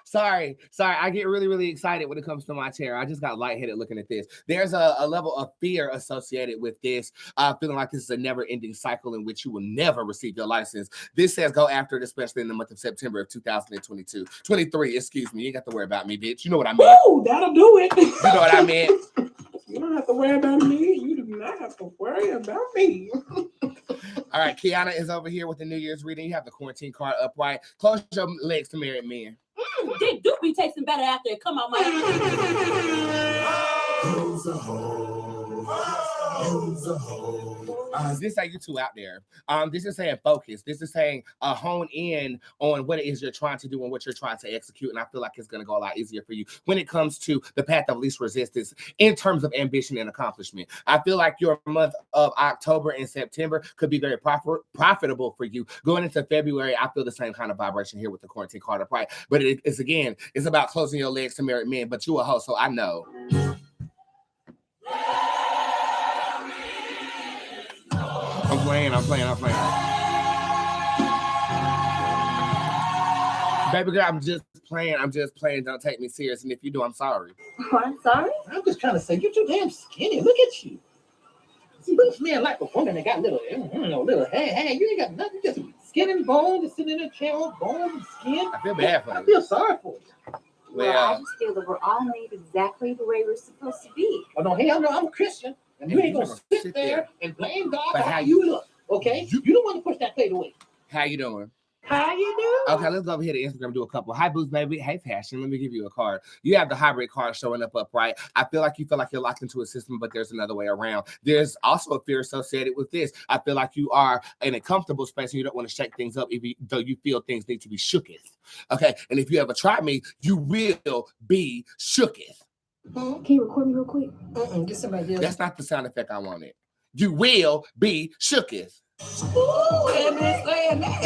Sorry. I get really, really excited when it comes to my tarot. I just got lightheaded looking at this. There's a level of fear associated with this, feeling like this is a never-ending cycle in which you will never receive your license. This says go after it, especially in the month of September of 2022. 23, excuse me. You ain't got to worry about me, bitch. You know what I meant. Ooh, that'll do it. You know what I meant. You don't have to worry about me. You do not have to worry about me. All right, Kiana is over here with the New Year's reading. You have the quarantine card upright. Close your legs to married men. Dick do be tasting better after it come out my This say you two out there. This is saying focus. This is saying hone in on what it is you're trying to do and what you're trying to execute. And I feel like it's going to go a lot easier for you when it comes to the path of least resistance in terms of ambition and accomplishment. I feel like your month of October and September could be very profitable for you. Going into February, I feel the same kind of vibration here with the quarantine card upright. But it's about closing your legs to married men. But you a hoe, so I know. I'm playing. Baby girl, I'm just playing. Don't take me serious. And if you do, I'm sorry. Oh, I'm sorry. I'm just trying to say, you're too damn skinny. Look at you. See, look man like a woman that got little hair. You ain't got nothing. Just skin and bone. Just sitting in a chair, all bone and skin. I feel bad for you. I feel sorry for you. Well, I just feel that we're all made exactly the way we're supposed to be. Oh, no, hell no, I'm a Christian. And you ain't going to sit there and blame God for how you look, okay? You don't want to push that plate away. How you doing? How you doing? Okay, let's go over here to Instagram and do a couple. Hi, Boots, baby. Hey, Fashion. Let me give you a card. You have the hybrid card showing up upright. I feel like you're locked into a system, but there's another way around. There's also a fear associated with this. I feel like you are in a comfortable space and you don't want to shake things up, though you feel things need to be shooketh. Okay, and if you ever try me, you will be shooketh. Can you record me real quick? Get somebody else. That's not the sound effect I wanted. You will be shooketh. That's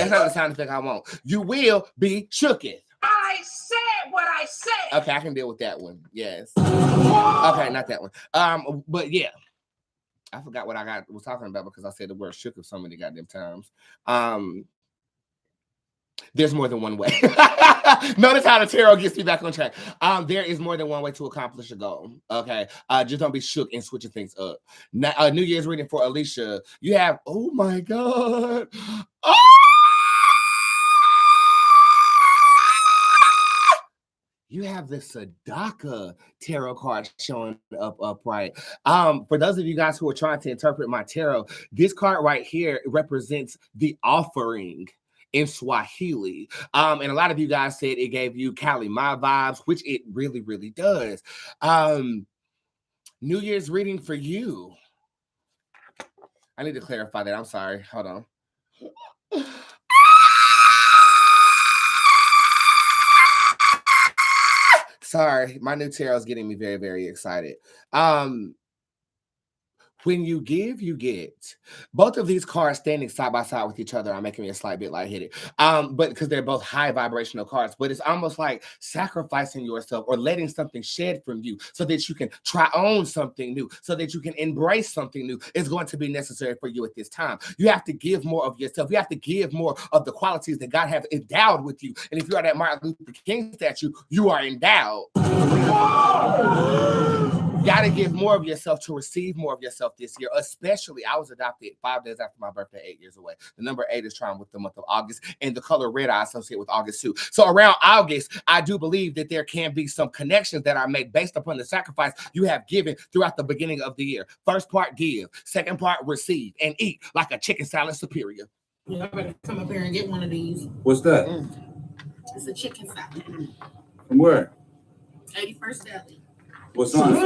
not the sound effect I want. You will be shooketh. I said what I said. Okay, I can deal with that one. Yes. Okay, not that one. But yeah, I forgot what I was talking about because I said the word shooketh so many goddamn times. There's more than one way. Notice how the tarot gets me back on track. There is more than one way to accomplish a goal. Okay. Just don't be shook and switching things up. Now, New Year's reading for Alicia. You have, oh my God. Oh! You have the Sadaka tarot card showing up upright. For those of you guys who are trying to interpret my tarot, this card right here represents the offering in Swahili. And a lot of you guys said it gave you Kali Ma vibes, which it really, really does. New Year's reading for you. I need to clarify that. I'm sorry. Hold on. Sorry, my new tarot is getting me very, very excited. When you give, you get. Both of these cards standing side by side with each other are making me a slight bit lightheaded. But because they're both high vibrational cards, but it's almost like sacrificing yourself or letting something shed from you so that you can try on something new, so that you can embrace something new is going to be necessary for you at this time. You have to give more of yourself. You have to give more of the qualities that God has endowed with you. And if you are that Martin Luther King statue, you are endowed. Got to give more of yourself to receive more of yourself this year. Especially, I was adopted 5 days after my birthday, 8 years away. The number 8 is trying with the month of August, and the color red I associate with August too. So around August, I do believe that there can be some connections that are made based upon the sacrifice you have given throughout the beginning of the year. First part, give. Second part, receive and eat like a chicken salad superior. Yeah, I better come up here and get one of these. What's that? It's a chicken salad. From where? 81st Deli. What's on it?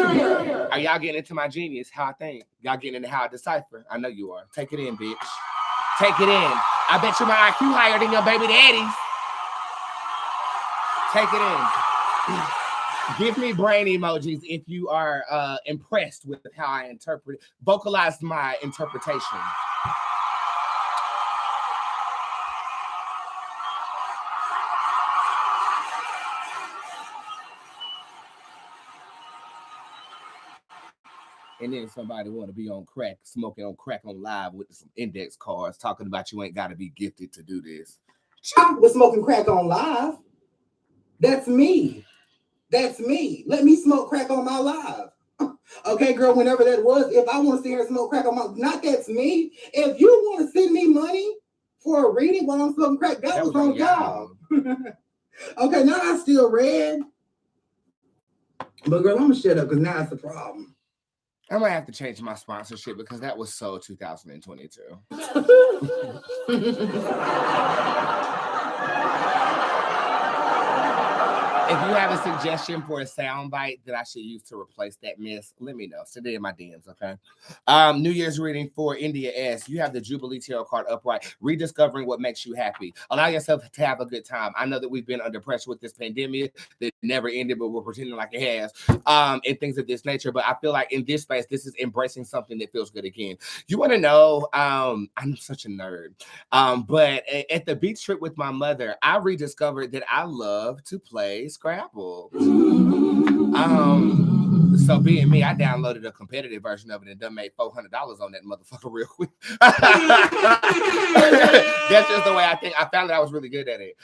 Are y'all getting into my genius? How I think? Y'all getting into how I decipher? I know you are. Take it in, bitch. Take it in. I bet you my IQ higher than your baby daddy's. Take it in. Give me brain emojis if you are impressed with how I interpret. Vocalize my interpretation. And then somebody want to be on crack, smoking on crack on live with some index cards, talking about you ain't got to be gifted to do this. I was smoking crack on live. That's me. That's me. Let me smoke crack on my live. Okay, girl, whenever that was, if I want to sit here and smoke crack on my, not that's me. If you want to send me money for a reading while I'm smoking crack, that was on y'all. Okay, now I still red. But girl, I'm going to shut up because now it's the problem. I might have to change my sponsorship because that was so 2022. If you have a suggestion for a soundbite that I should use to replace that mess, let me know. Send it in my DMs, okay? New Year's reading for India S. You have the Jubilee Tarot card upright. Rediscovering what makes you happy. Allow yourself to have a good time. I know that we've been under pressure with this pandemic that never ended, but we're pretending like it has, and things of this nature. But I feel like in this space, this is embracing something that feels good again. You want to know, I'm such a nerd, but at the beach trip with my mother, I rediscovered that I love to play Scrabble. So being me, I downloaded a competitive version of it and done made $400 on that motherfucker real quick. That's just the way I think. I found that I was really good at it.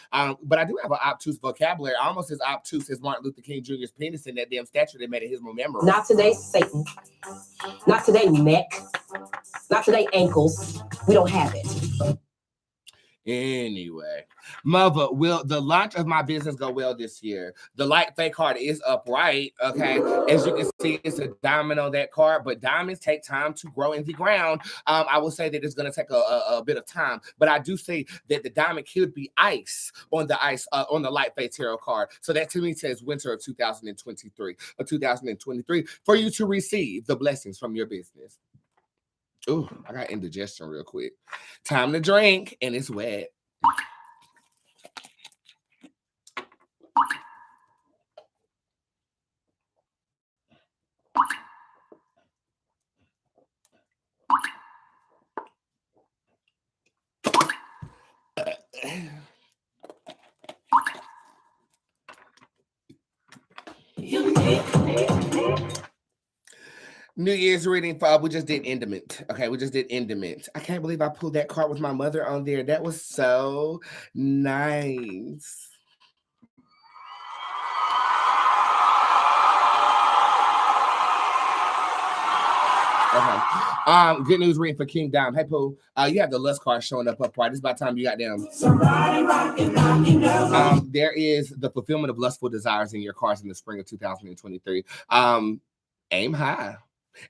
But I do have an obtuse vocabulary, almost as obtuse as Martin Luther King Jr.'s penis in that damn statue that made it his memorial. Not today, Satan. Not today, neck. Not today, ankles. We don't have it. Anyway, mother, will the launch of my business go well this year? The light fake card is upright. Okay, as you can see, it's a diamond on that card, but diamonds take time to grow in the ground. I will say that it's going to take a bit of time, but I do say that the diamond could be ice on the light fake tarot card. So that to me says winter of 2023 or 2023 for you to receive the blessings from your business. Oh, I got indigestion real quick. Time to drink, and it's wet. New Year's reading, we just did Endement. Okay, we just did Endement. I can't believe I pulled that card with my mother on there. That was so nice. Okay. Good news reading for King Dom. Hey, Pooh. You have the lust card showing up upright. It's about time you got them. There is the fulfillment of lustful desires in your cards in the spring of 2023. Aim high.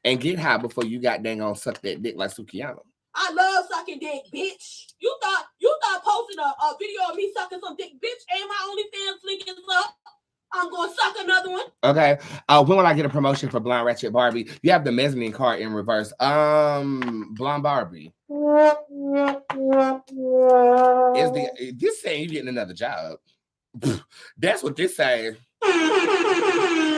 And get high before you got dang on suck that dick like Sukiyama. I love sucking dick, bitch. You thought posting a video of me sucking some dick, bitch, ain't my OnlyFans link is up. I'm gonna suck another one. Okay. When will I get a promotion for Blonde Ratchet Barbie? You have the mezzanine card in reverse. Blonde Barbie. Is this saying you getting another job? That's what this says.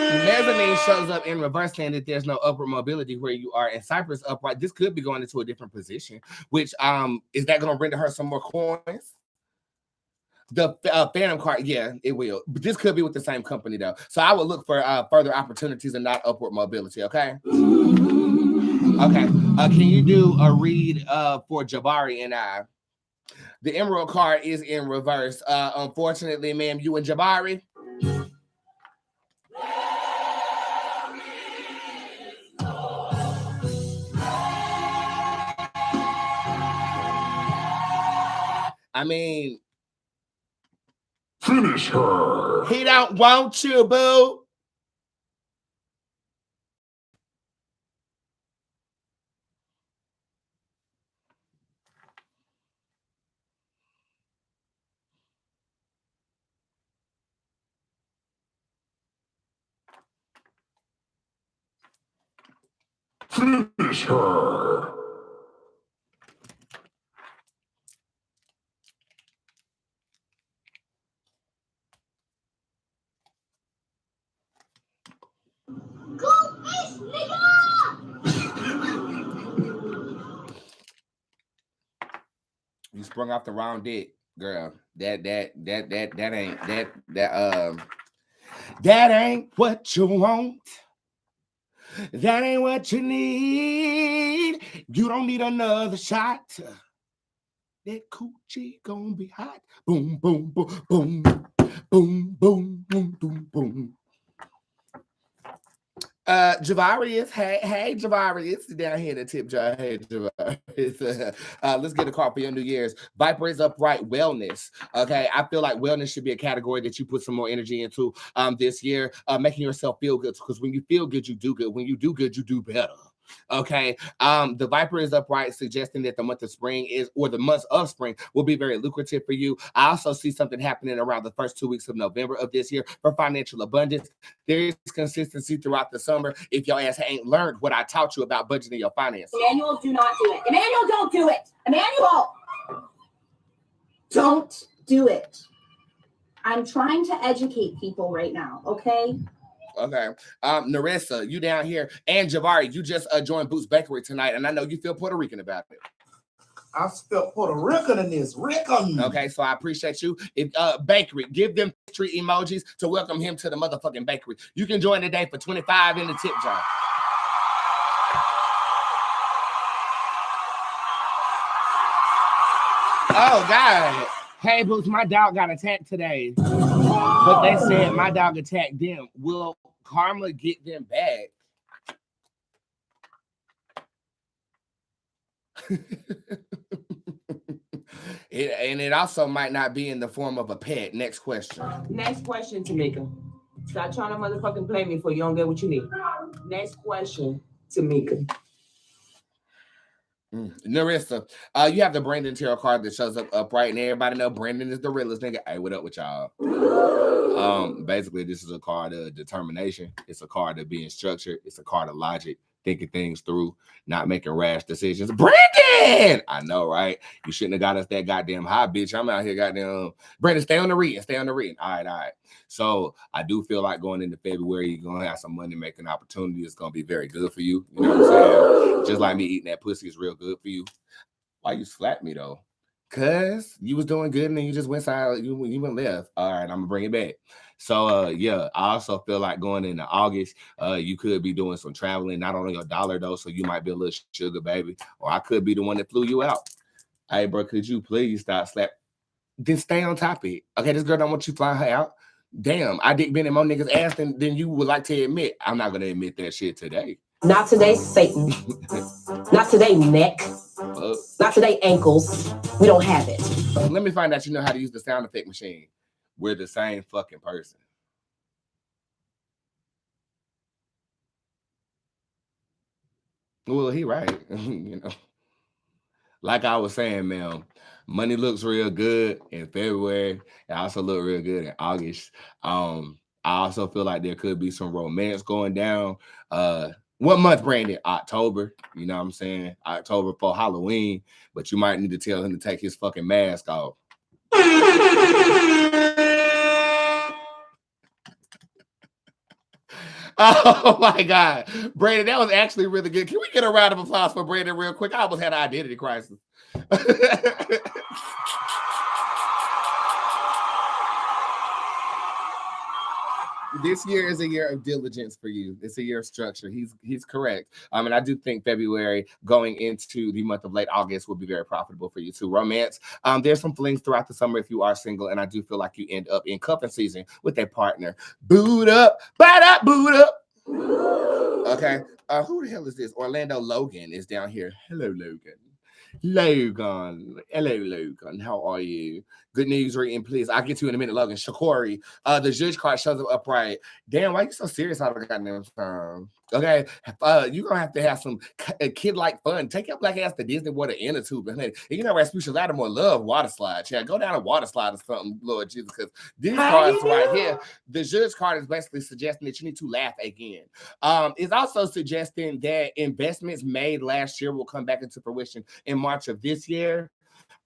Mezzanine shows up in reverse, saying that there's no upward mobility where you are, and Cypress upright. This could be going into a different position, which is that going to render her some more coins? The Phantom card, yeah, it will. But this could be with the same company though, so I would look for further opportunities and not upward mobility. Okay. Okay. Can you do a read for Jabari and I? The Emerald card is in reverse. Unfortunately, ma'am, you and Jabari. I mean, finish her. He don't want you, boo. Finish her. You sprung off the wrong dick, girl. That ain't what you want. That ain't what you need. You don't need another shot. That coochie gonna be hot. Boom, boom, boom, boom, boom, boom, boom, boom, boom. Javarius, hey Javarius, down here in the tip jar. Hey Javarius, let's get a card for your New Year's. Viper is upright wellness. Okay, I feel like wellness should be a category that you put some more energy into this year, making yourself feel good, because when you feel good, you do good. When you do good, you do better. Okay, the Viper is upright, suggesting that the month of spring the months of spring will be very lucrative for you. I also see something happening around the first 2 weeks of November of this year for financial abundance. There is consistency throughout the summer. If your ass ain't learned what I taught you about budgeting your finances. Emmanuel, do not do it. Emmanuel, don't do it. Emmanuel, don't do it. I'm trying to educate people right now, okay? Okay. Narissa, you down here, and Javari, you just joined Bootz Bakery tonight, and I know you feel Puerto Rican about it. I spelled Puerto Rican in this. Rican. Okay, so I appreciate you. If bakery, give them tree emojis to welcome him to the motherfucking bakery. You can join today for $25 in the tip jar. Oh God. Hey Boots, my dog got attacked today. But they said my dog attacked them. Will karma get them back? It also might not be in the form of a pet. Next question. Next question, Tamika. Stop trying to motherfucking play me for you don't get what you need. Next question, Tamika. Narissa, you have the Brandon tarot card that shows up upright, and everybody know Brandon is the realest nigga. Hey, what up with y'all? Basically, this is a card of determination. It's a card of being structured. It's a card of logic, thinking things through, not making rash decisions. Brandon! I know, right? You shouldn't have got us that goddamn high, bitch. I'm out here goddamn. Brandon, stay on the reading. Stay on the reading. All right. So I do feel like going into February, you're going to have some money-making opportunity. It's going to be very good for you. You know what I'm saying? Just like me eating that pussy is real good for you. Why you slap me, though? Because you was doing good and then you just went side, you went left. All right, I'm going to bring it back. So, yeah, I also feel like going into August, you could be doing some traveling, not only $1, though, so you might be a little sugar baby, or I could be the one that flew you out. Hey, bro, could you please stop slap? Then stay on top of it. Okay, this girl don't want you flying her out. Damn, I dick been in more niggas' ass than you would like to admit. I'm not going to admit that shit today. Not today, Satan. Not today, neck. Not today, ankles. We don't have it. Let me find out you know how to use the sound effect machine. We're the same fucking person. Well, he right. You know. Like I was saying, man, money looks real good in February. It also look real good in August. I also feel like there could be some romance going down. What month, Brandon? October. You know what I'm saying? October for Halloween. But you might need to tell him to take his fucking mask off. Oh my God, Brandon, that was actually really good. Can we get a round of applause for Brandon real quick? I almost had an identity crisis. This year is a year of diligence for you. It's a year of structure. He's correct. And I do think February going into the month of late August will be very profitable for you too. Romance. There's some flings throughout the summer if you are single, and I do feel like you end up in cuffing season with a partner. Boot up, boot up. Okay. Who the hell is this? Orlando Logan is down here. Hello, Logan. Hello, Logan. How are you? Good news reading, please. I'll get to you in a minute, Logan. Shakori. The judge card shows up upright. Damn, why you so serious all the goddamn time? Okay, you're gonna have to have some kid-like fun. Take your black ass to Disney World or inner tube. And you know, Rasputia Lattimore love water slides. Yeah, go down a water slide or something, Lord Jesus, because these cards right here, the judge card is basically suggesting that you need to laugh again. It's also suggesting that investments made last year will come back into fruition in March of this year.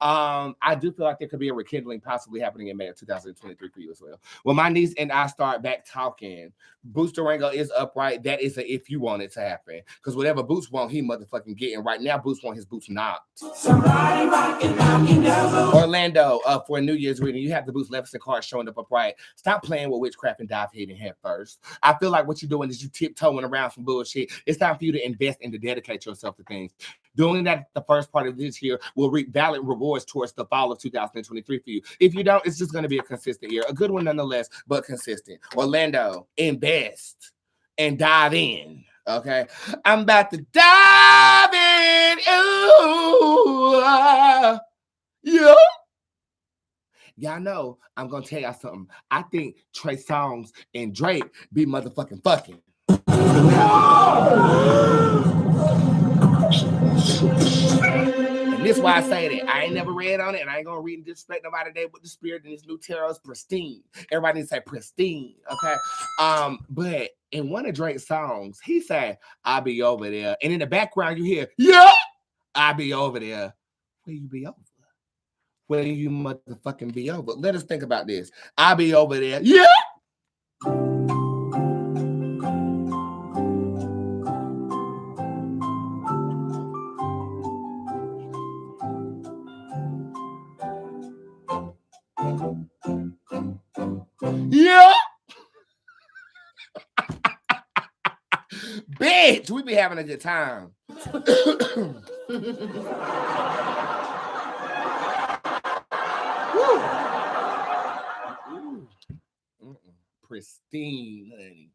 I do feel like there could be a rekindling possibly happening in May of 2023 for you as well. When my niece and I start back talking, Boots Durango is upright. That is a if you want it to happen. Because whatever Boots want, he motherfucking getting. Right now, Boots want his boots knocked. Orlando, for a New Year's reading, you have the Boots Levinson card showing up upright. Stop playing with witchcraft and dive head and head first. I feel like what you're doing is you tiptoeing around some bullshit. It's time for you to invest and to dedicate yourself to things. Doing that the first part of this year will reap valid rewards towards the fall of 2023 for you. If you don't, it's just going to be a consistent year. A good one nonetheless, but consistent. Orlando, invest and dive in. Okay? I'm about to dive in. Ooh, yeah. Y'all know I'm going to tell y'all something. I think Trey Songz and Drake be motherfucking fucking. And this is why I say that. I ain't never read on it, and I ain't gonna read and disrespect nobody today, but the spirit in this new tarot is pristine. Everybody needs to say pristine, okay? But in one of Drake's songs, he said, I'll be over there. And in the background, you hear, yeah, I'll be over there. Where you be over? Where you motherfucking be over? Let us think about this. I'll be over there. Yeah. Bitch, we be having a good time. Pristine, honey.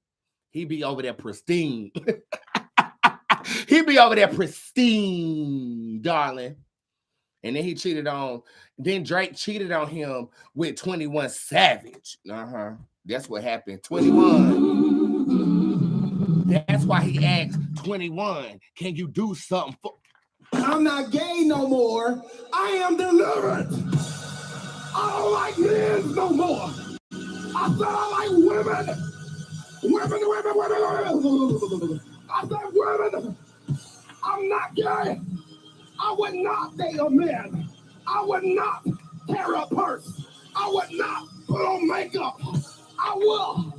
He be over there pristine. He be over there pristine, darling. And then then Drake cheated on him with 21 Savage. That's what happened. 21. That's why he asked 21, can you do something for... I'm not gay no more. I am delivered. I don't like men no more. I said I like women. Women. I said women. I'm not gay. I would not date a man. I would not carry a purse. I would not put on makeup. I will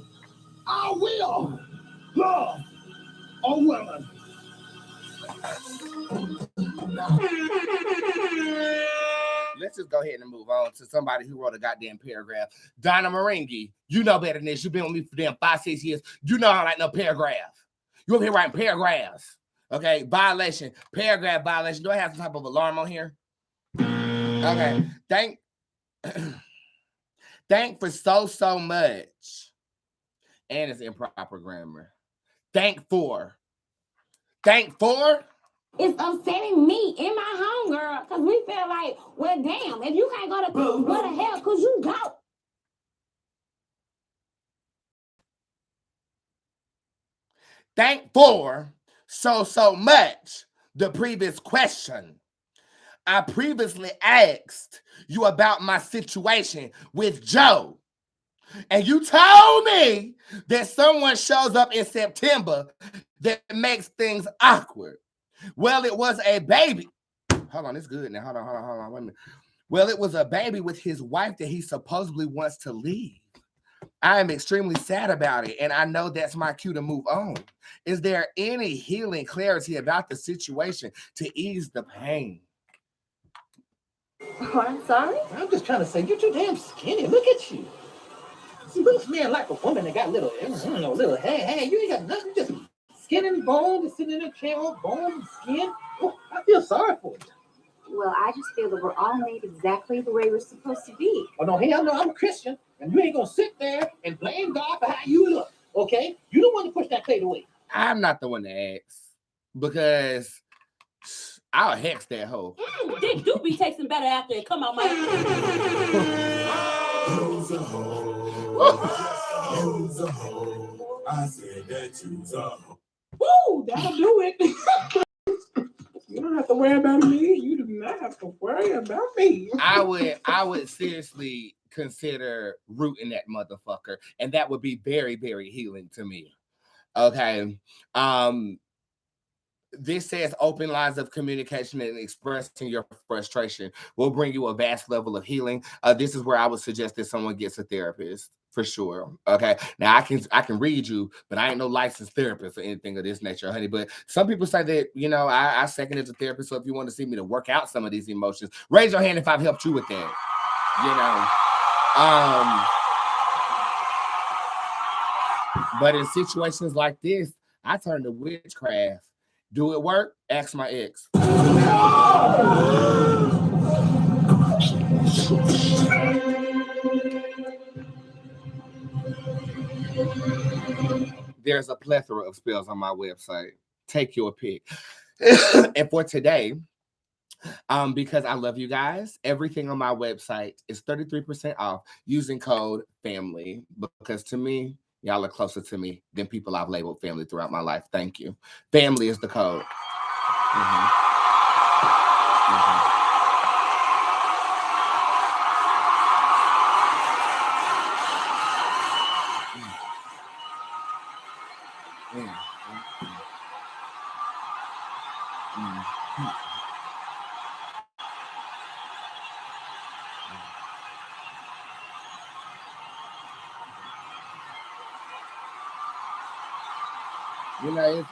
love a woman. Let's just go ahead and move on to somebody who wrote a goddamn paragraph. Donna Maringi, you know better than this. You've been with me for damn 5-6 years. You know I like no paragraph. You over here writing paragraphs. Okay, violation, paragraph violation. Do I have some type of alarm on here? Okay, thank for so much. And it's improper grammar. Thank for. It's upsetting me in my home, girl, because we feel like, well, damn, if you can't go to where the hell could you go? Thank for so much. The previous question. I previously asked you about my situation with Joe. And you told me that someone shows up in September that makes things awkward. Well, it was a baby. Hold on, it's good now. Hold on. Wait a minute. Well, it was a baby with his wife that he supposedly wants to leave. I am extremely sad about it, and I know that's my cue to move on. Is there any healing clarity about the situation to ease the pain? Oh, I'm sorry? I'm just trying to say, you're too damn skinny. Look at you. See, looks man like a woman that got little hair. Hey, you ain't got nothing, just skin and bone, just sitting in a chair, all bone and skin. Oh, I feel sorry for you. Well, I just feel that we're all made exactly the way we're supposed to be. Oh, no, hell no, I'm a Christian, and you ain't gonna sit there and blame God for how you look, okay? You don't want to push that plate away. I'm not the one to ask, because I'll hex that hoe. Dick do be tasting better after it come out my Who's a hoe? Who's a hoe? I said that you's a hoe. Woo, that'll do it. You don't have to worry about me. You do not have to worry about me. I would seriously consider rooting that motherfucker, and that would be very, very healing to me. Okay. This says open lines of communication and expressing your frustration will bring you a vast level of healing. This is where I would suggest that someone gets a therapist for sure. Okay. Now I can read you, but I ain't no licensed therapist or anything of this nature, honey. But some people say that, I second as a therapist. So if you want to see me to work out some of these emotions, raise your hand if I've helped you with that. But in situations like this, I turn to witchcraft. Do it work? Ask my ex. There's a plethora of spells on my website. Take your pick. And for today, because I love you guys, everything on my website is 33% off using code FAMILY, because to me, y'all are closer to me than people I've labeled family throughout my life. Thank you. Family is the code.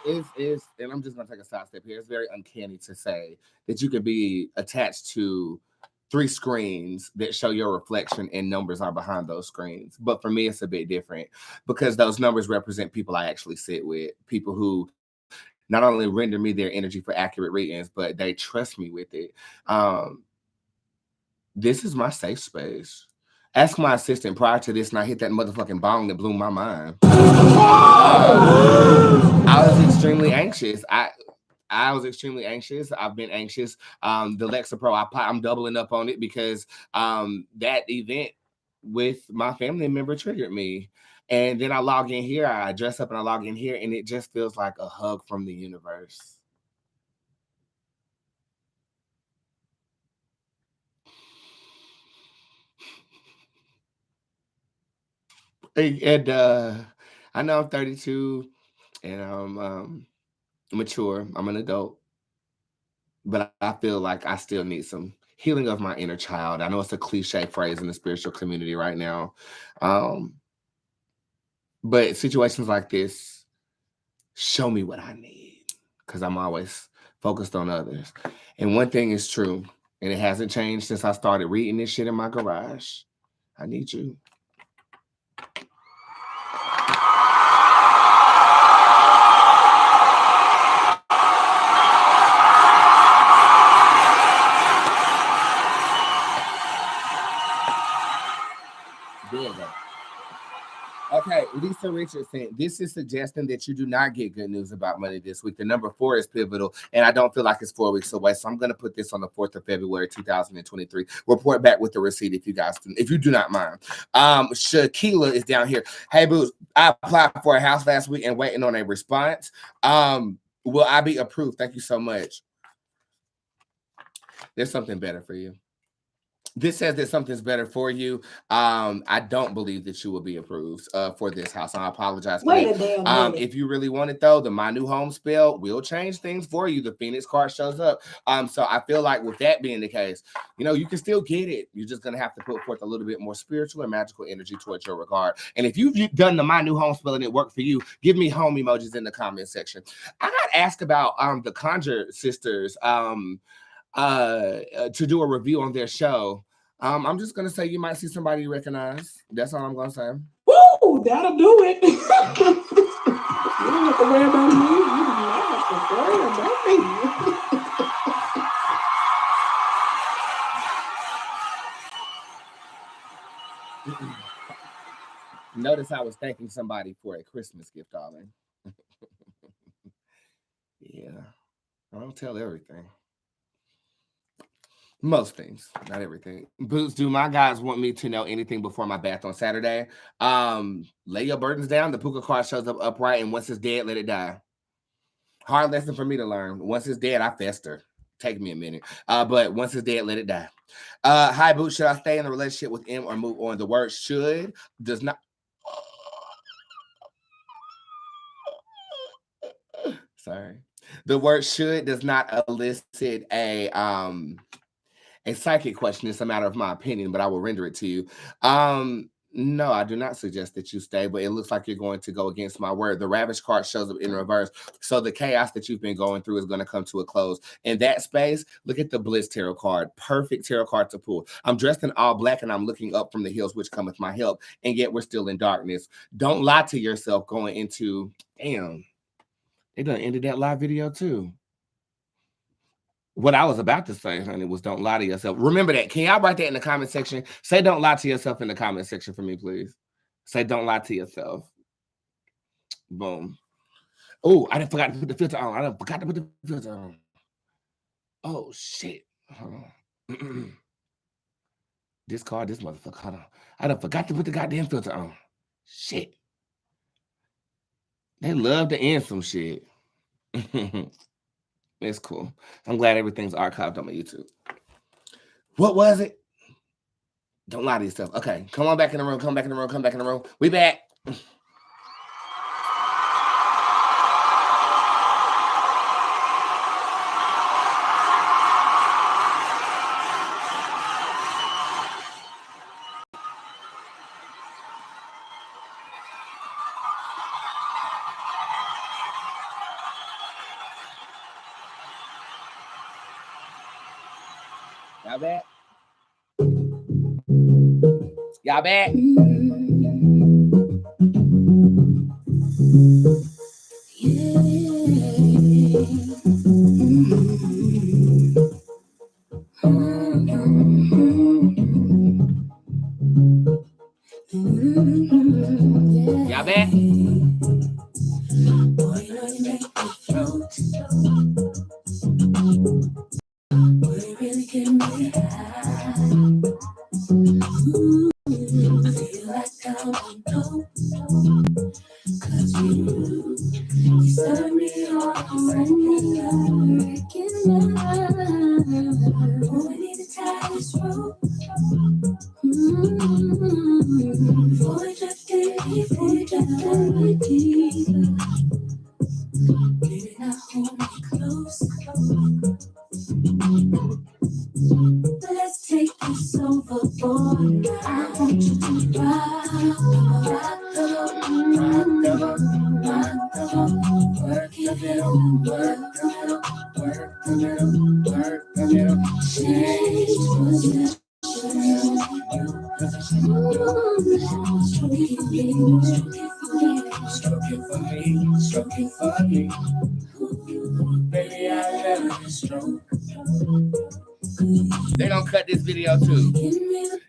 It's and I'm just gonna take a side step here. It's very uncanny to say that you could be attached to 3 screens that show your reflection and numbers are behind those screens. But for me, it's a bit different because those numbers represent people I actually sit with, people who not only render me their energy for accurate readings, but they trust me with it. This is my safe space. Ask my assistant prior to this, and I hit that motherfucking bong that blew my mind. I was extremely anxious. I was extremely anxious. I've been anxious. The Lexapro, I'm doubling up on it because that event with my family member triggered me. And then I log in here, I dress up and I log in here, and it just feels like a hug from the universe. And I know I'm 32 and I'm mature. I'm an adult. But I feel like I still need some healing of my inner child. I know it's a cliche phrase in the spiritual community right now. But situations like this show me what I need because I'm always focused on others. And one thing is true, and it hasn't changed since I started reading this shit in my garage. I need you. Okay, Lisa Richardson, this is suggesting that you do not get good news about money this week. The number 4 is pivotal, and I don't feel like it's 4 weeks away, so I'm going to put this on the 4th of February, 2023. Report back with the receipt if you do not mind. Shakila is down here. Hey, Bootz, I applied for a house last week and waiting on a response. Will I be approved? Thank you so much. There's something better for you. This says that something's better for you. I don't believe that you will be approved for this house. I apologize for that. If you really want it, though, the My New Home spell will change things for you. The Phoenix card shows up. So I feel like with that being the case, you can still get it. You're just going to have to put forth a little bit more spiritual and magical energy towards your regard. And if you've done the My New Home spell and it worked for you, give me home emojis in the comment section. I got asked about the Conjure Sisters to do a review on their show. I'm just gonna say you might see somebody you recognize. That's all I'm gonna say. Woo, that'll do it. You don't have to worry about me. You don't have to worry about me. Notice I was thanking somebody for a Christmas gift, darling. Yeah, I don't tell everything. Most things, not everything. Bootz, do my guys want me to know anything before my bath on Saturday? Lay your burdens down. The puka card shows up upright, and once it's dead, let it die. Hard lesson for me to learn. Once it's dead, I fester. Take me a minute. But once it's dead, let it die. Hi, Bootz. Should I stay in a relationship with him or move on? The word should does not. Sorry. The word should does not elicit a psychic question. It's a matter of my opinion, but I will render it to you. No, I do not suggest that you stay, but it looks like you're going to go against my word. The Ravish card shows up in reverse. So the chaos that you've been going through is going to come to a close. In that space, look at the Bliss Tarot card. Perfect tarot card to pull. I'm dressed in all black and I'm looking up from the hills, which cometh my help. And yet we're still in darkness. Don't lie to yourself going into, damn, they done ended that live video too. What I was about to say, honey, was don't lie to yourself. Remember that. Can y'all write that in the comment section? Say don't lie to yourself in the comment section for me, please. Say don't lie to yourself. Boom. Oh, I forgot to put the filter on. I forgot to put the filter on. Oh, shit. Hold on. This motherfucker. Hold on. I forgot to put the goddamn filter on. Shit. They love to end some shit. It's cool. I'm glad everything's archived on my YouTube. What was it? Don't lie to yourself. Okay, come on back in the room. Come back in the room. Come back in the room. We back. Y'all back? Y'all back? Y'all back? Let's take this overboard now. I want you to rock the boat, work the middle, work the middle, work the middle, work the middle. Change position. Stroke it for me, stroke it for me. Baby, I love you, stroke. They gonna cut this video too.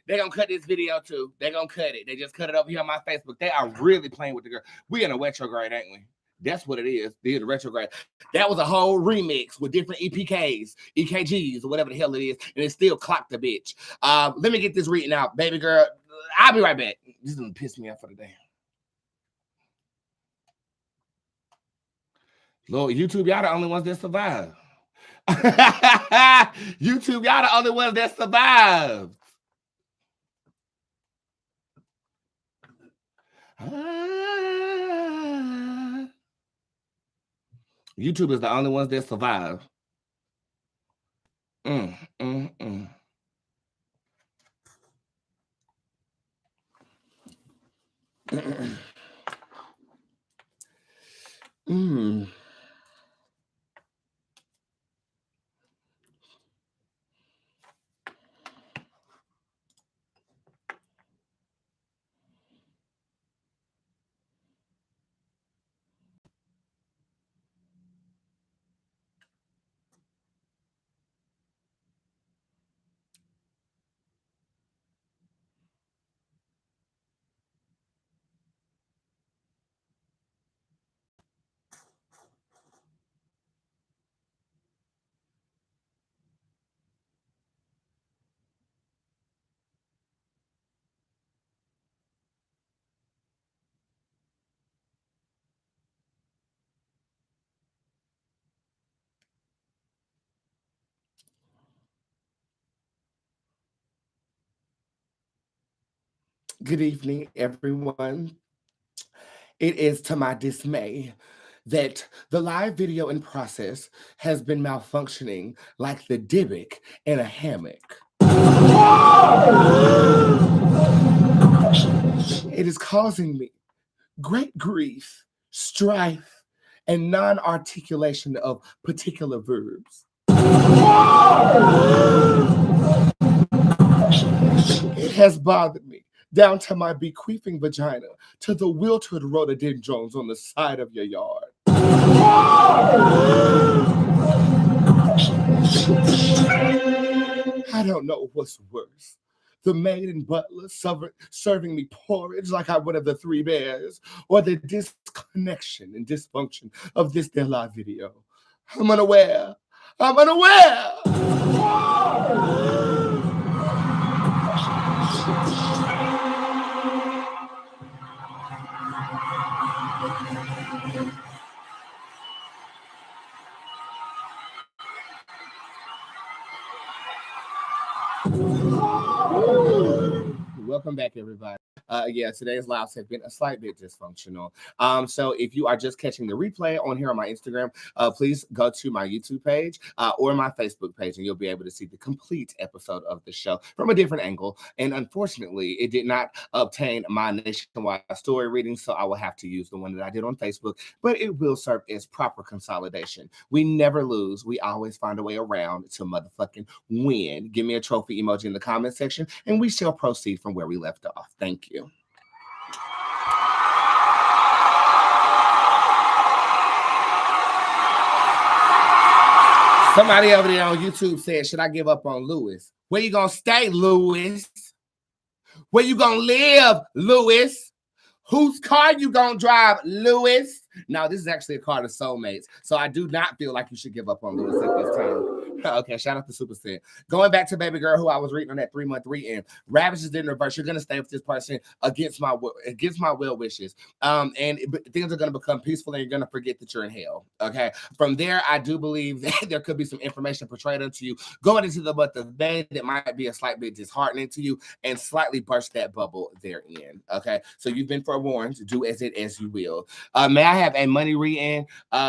They gonna cut this video too. They gonna cut it. They just cut it over here on my Facebook. They are really playing with the girl. We in a retrograde, ain't we? That's what it is. They're the retrograde. That was a whole remix with different EPKs, EKGs, or whatever the hell it is, and it still clocked the bitch. Let me get this reading out, baby girl. I'll be right back. This is gonna piss me off for the day. Lord, YouTube, y'all the only ones that survive. YouTube, y'all the only ones that survive. YouTube is the only ones that survive. Good evening, everyone. It is to my dismay that the live video in process has been malfunctioning like the Dybbuk in a hammock. It is causing me great grief, strife, and non-articulation of particular verbs. It has bothered me down to my bequeathing vagina, to the wilted rhododendrons on the side of your yard. I don't know what's worse. The maid and butler serving me porridge like I'm one of the three bears, or the disconnection and dysfunction of this their live video. I'm unaware. I'm unaware. Welcome back, everybody. Yeah, today's lives have been a slight bit dysfunctional. So if you are just catching the replay on here on my Instagram, please go to my YouTube page or my Facebook page, and you'll be able to see the complete episode of the show from a different angle. And unfortunately, it did not obtain my nationwide story reading, so I will have to use the one that I did on Facebook, but it will serve as proper consolidation. We never lose. We always find a way around to motherfucking win. Give me a trophy emoji in the comment section, and we shall proceed from where we left off. Thank you. Somebody over there on YouTube said, should I give up on Lewis? Where you gonna stay, Lewis? Where you gonna live, Lewis? Whose car you gonna drive, Lewis? No, this is actually a car to soulmates. So I do not feel like you should give up on Lewis at this time. Okay, shout out to Super Set. Going back to baby girl who I was reading on that 3-month read-in. Ravages in reverse. You're gonna stay with this person against my well wishes. And things are gonna become peaceful and you're gonna forget that you're in hell. Okay. From there, I do believe that there could be some information portrayed onto you going into the month of May that might be a slight bit disheartening to you and slightly burst that bubble therein. Okay. So you've been forewarned. Do as you will. May I have a money read-in?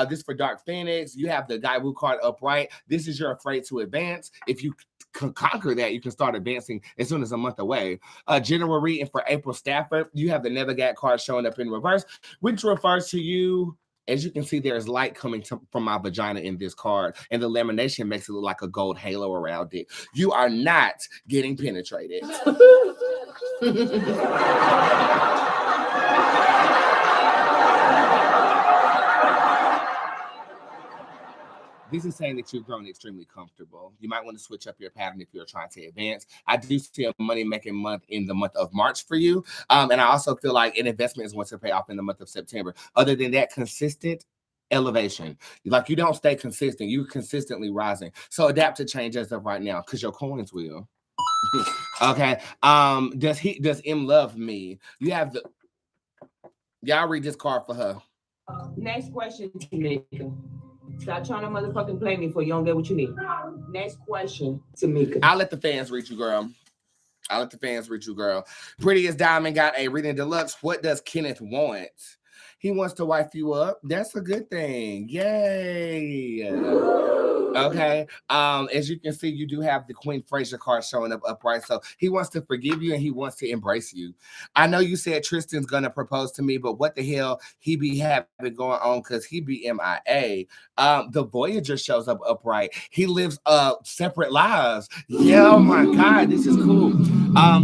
This for Dark Phoenix. You have the guy who card upright. This is your afraid to advance. If you conquer that, you can start advancing as soon as a month away. General reading for April Stafford. You have the Never Got card showing up in reverse, which refers to you. As you can see, there's light coming from my vagina in this card, and the lamination makes it look like a gold halo around it. You are not getting penetrated. This is saying that you've grown extremely comfortable. You might want to switch up your pattern if you're trying to advance. I do see a money-making month in the month of March for you. And I also feel like an investment is going to pay off in the month of September. Other than that, consistent elevation. Like you don't stay consistent. You're consistently rising. So adapt to change as of right now because your coins will. Okay. Does M love me? You have the... Y'all read this card for her. Next question, Tamika. Stop trying to motherfucking play me for you don't get what you need. Next question, Tamika. I'll let the fans read you, girl. Prettiest Diamond got a reading deluxe. What does Kenneth want? He wants to wife you up. That's a good thing. Yay. Okay. As you can see, you do have the Queen Fraser card showing up upright. So he wants to forgive you and he wants to embrace you. I know you said Tristan's gonna propose to me, but what the hell he be having going on because he be MIA. The Voyager shows up upright. He lives separate lives. Yeah, oh my God, this is cool.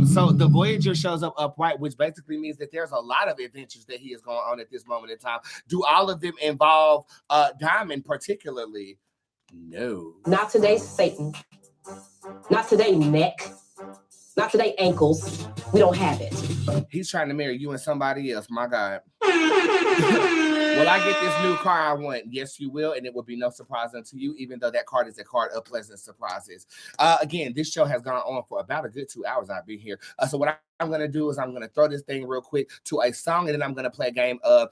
So the Voyager shows up upright, which basically means that there's a lot of adventures that he is going on at this moment in time. Do all of them involve Diamond particularly? No. Not today, Satan. Not today, neck. Not today, ankles. We don't have it. He's trying to marry you and somebody else. My God. Will I get this new car I want? Yes, you will, and it will be no surprise unto you, even though that card is a card of pleasant surprises. Again, this show has gone on for about a good 2 hours. I've been here. So what I'm going to do is I'm going to throw this thing real quick to a song, and then I'm going to play a game of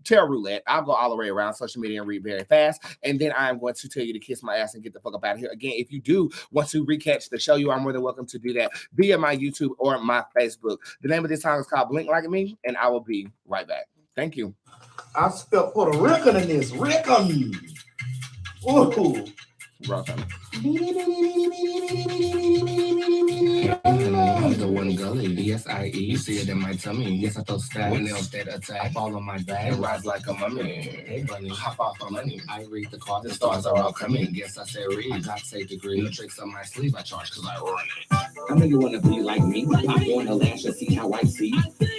tarot roulette. I'll go all the way around social media and read very fast, and then I'm going to tell you to kiss my ass and get the fuck up out of here. Again, if you do want to recatch the show, you are more than welcome to do that via my YouTube or my Facebook. The name of this song is called Blink Like Me, and I will be right back. Thank you. I spelled Puerto Rican in this. Rican. Ooh. Welcome. I'm the one gully, D-S-I-E. You see it in my tummy. Yes, I throw stab nails that attack. Fall on my back and rise like a mummy. Hey, bunny, hop off for money. I read the card, the stars are all coming. Yes, I said read. Got say degree. No tricks on my sleeve. I charge because I run it. I know you want to be like me. I want to lash and see how I see.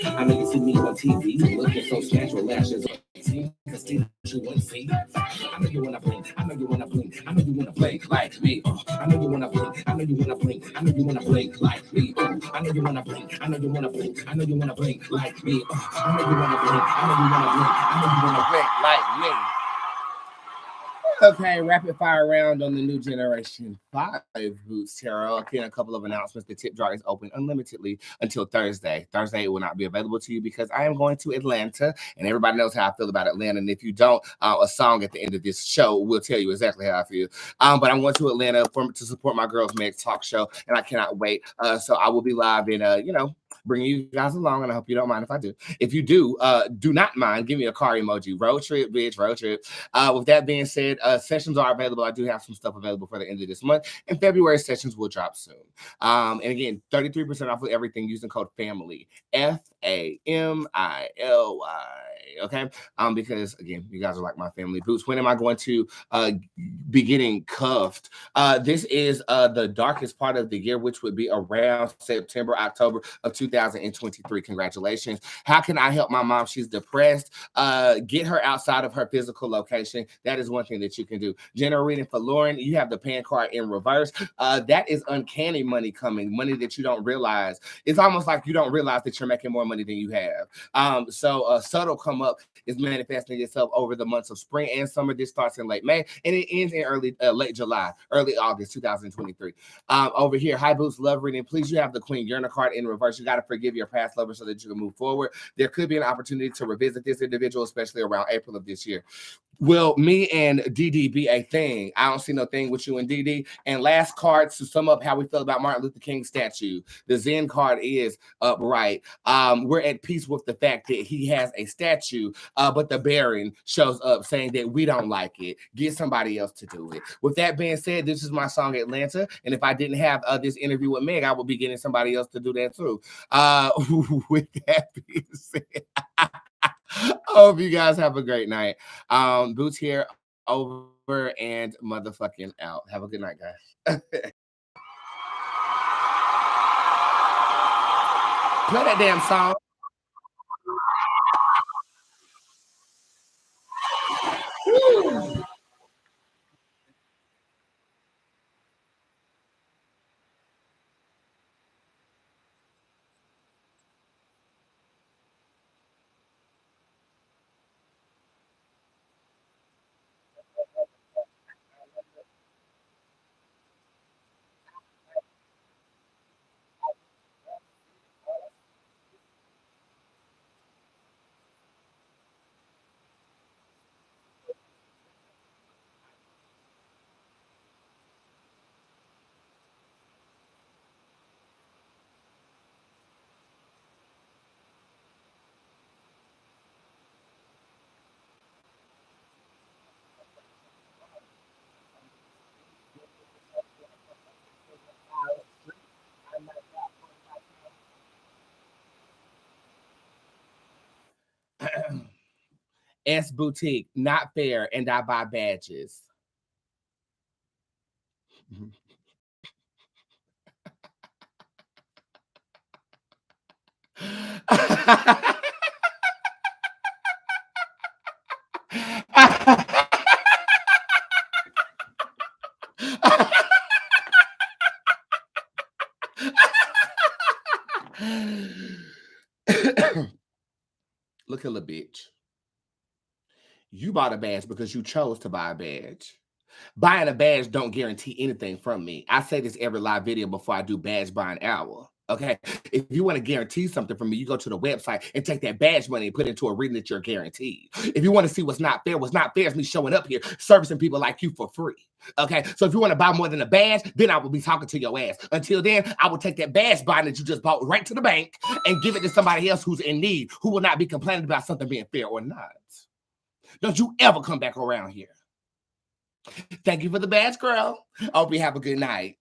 I know you see me on TV. Looking so natural, lashes on TV. Because you want to see. I know you want to blink. I know you want to blink. I know you want to blink like me. I know you want to blink. I know you want to blink. I know you want to blink like me. I know you want to blink. I know you want to blink. I know you want to blink like me. I know you want to blink. I know you want to blink. I know you want to blink like me. Okay, rapid fire round on the new generation 5 Boots Tarot. Again, a couple of announcements. The tip jar is open unlimitedly until Thursday. Thursday it will not be available to you because I am going to Atlanta, and everybody knows how I feel about Atlanta. And if you don't, a song at the end of this show will tell you exactly how I feel. But I'm going to Atlanta to support my Girls Meg talk show, and I cannot wait. So I will be live in, bringing you guys along, and I hope you don't mind if I do. If you do, do not mind, give me a car emoji. Road trip, bitch, road trip. With that being said, sessions are available. I do have some stuff available for the end of this month, and February sessions will drop soon. And again, 33% off of everything using code FAMILY, FAMILY. okay? Because again, you guys are like my family. Boots, when am I going to be getting cuffed? This is the darkest part of the year, which would be around September, October of 2023. Congratulations. How can I help my mom? She's depressed. Get her outside of her physical location. That is one thing that you can do. General reading for Lauren, you have the pan card in reverse. That is uncanny money coming, money that you don't realize. It's almost like you don't realize that you're making more money than you have. So subtle come up is manifesting itself over the months of spring and summer. This starts in late May and it ends in late July, early August 2023. Over here, High Boots love reading. Please, you have the Queen Urinal card in reverse. You got to forgive your past lover so that you can move forward. There could be an opportunity to revisit this individual, especially around April of this year. Will me and DD be a thing? I don't see no thing with you and DD. And last card to sum up how we feel about Martin Luther King statue. The Zen card is upright. We're at peace with the fact that he has a statue, but the Baron shows up saying that we don't like it. Get somebody else to do it. With that being said, this is my song Atlanta. And if I didn't have this interview with Meg, I would be getting somebody else to do that too. With that being said, I hope you guys have a great night. Boots here, over and motherfucking out. Have a good night, guys. Play that damn song. Woo. S Boutique, not fair, and I buy badges. Look at the bitch. You bought a badge because you chose to buy a badge. Buying a badge don't guarantee anything from me. I say this every live video before I do badge buying hour. Okay, if you want to guarantee something from me, you go to the website and take that badge money and put it into a reading that you're guaranteed. If you want to see what's not fair is me showing up here servicing people like you for free. Okay, so if you want to buy more than a badge, then I will be talking to your ass. Until then, I will take that badge buying that you just bought right to the bank and give it to somebody else who's in need, who will not be complaining about something being fair or not. Don't you ever come back around here. Thank you for the badge, girl. I hope you have a good night.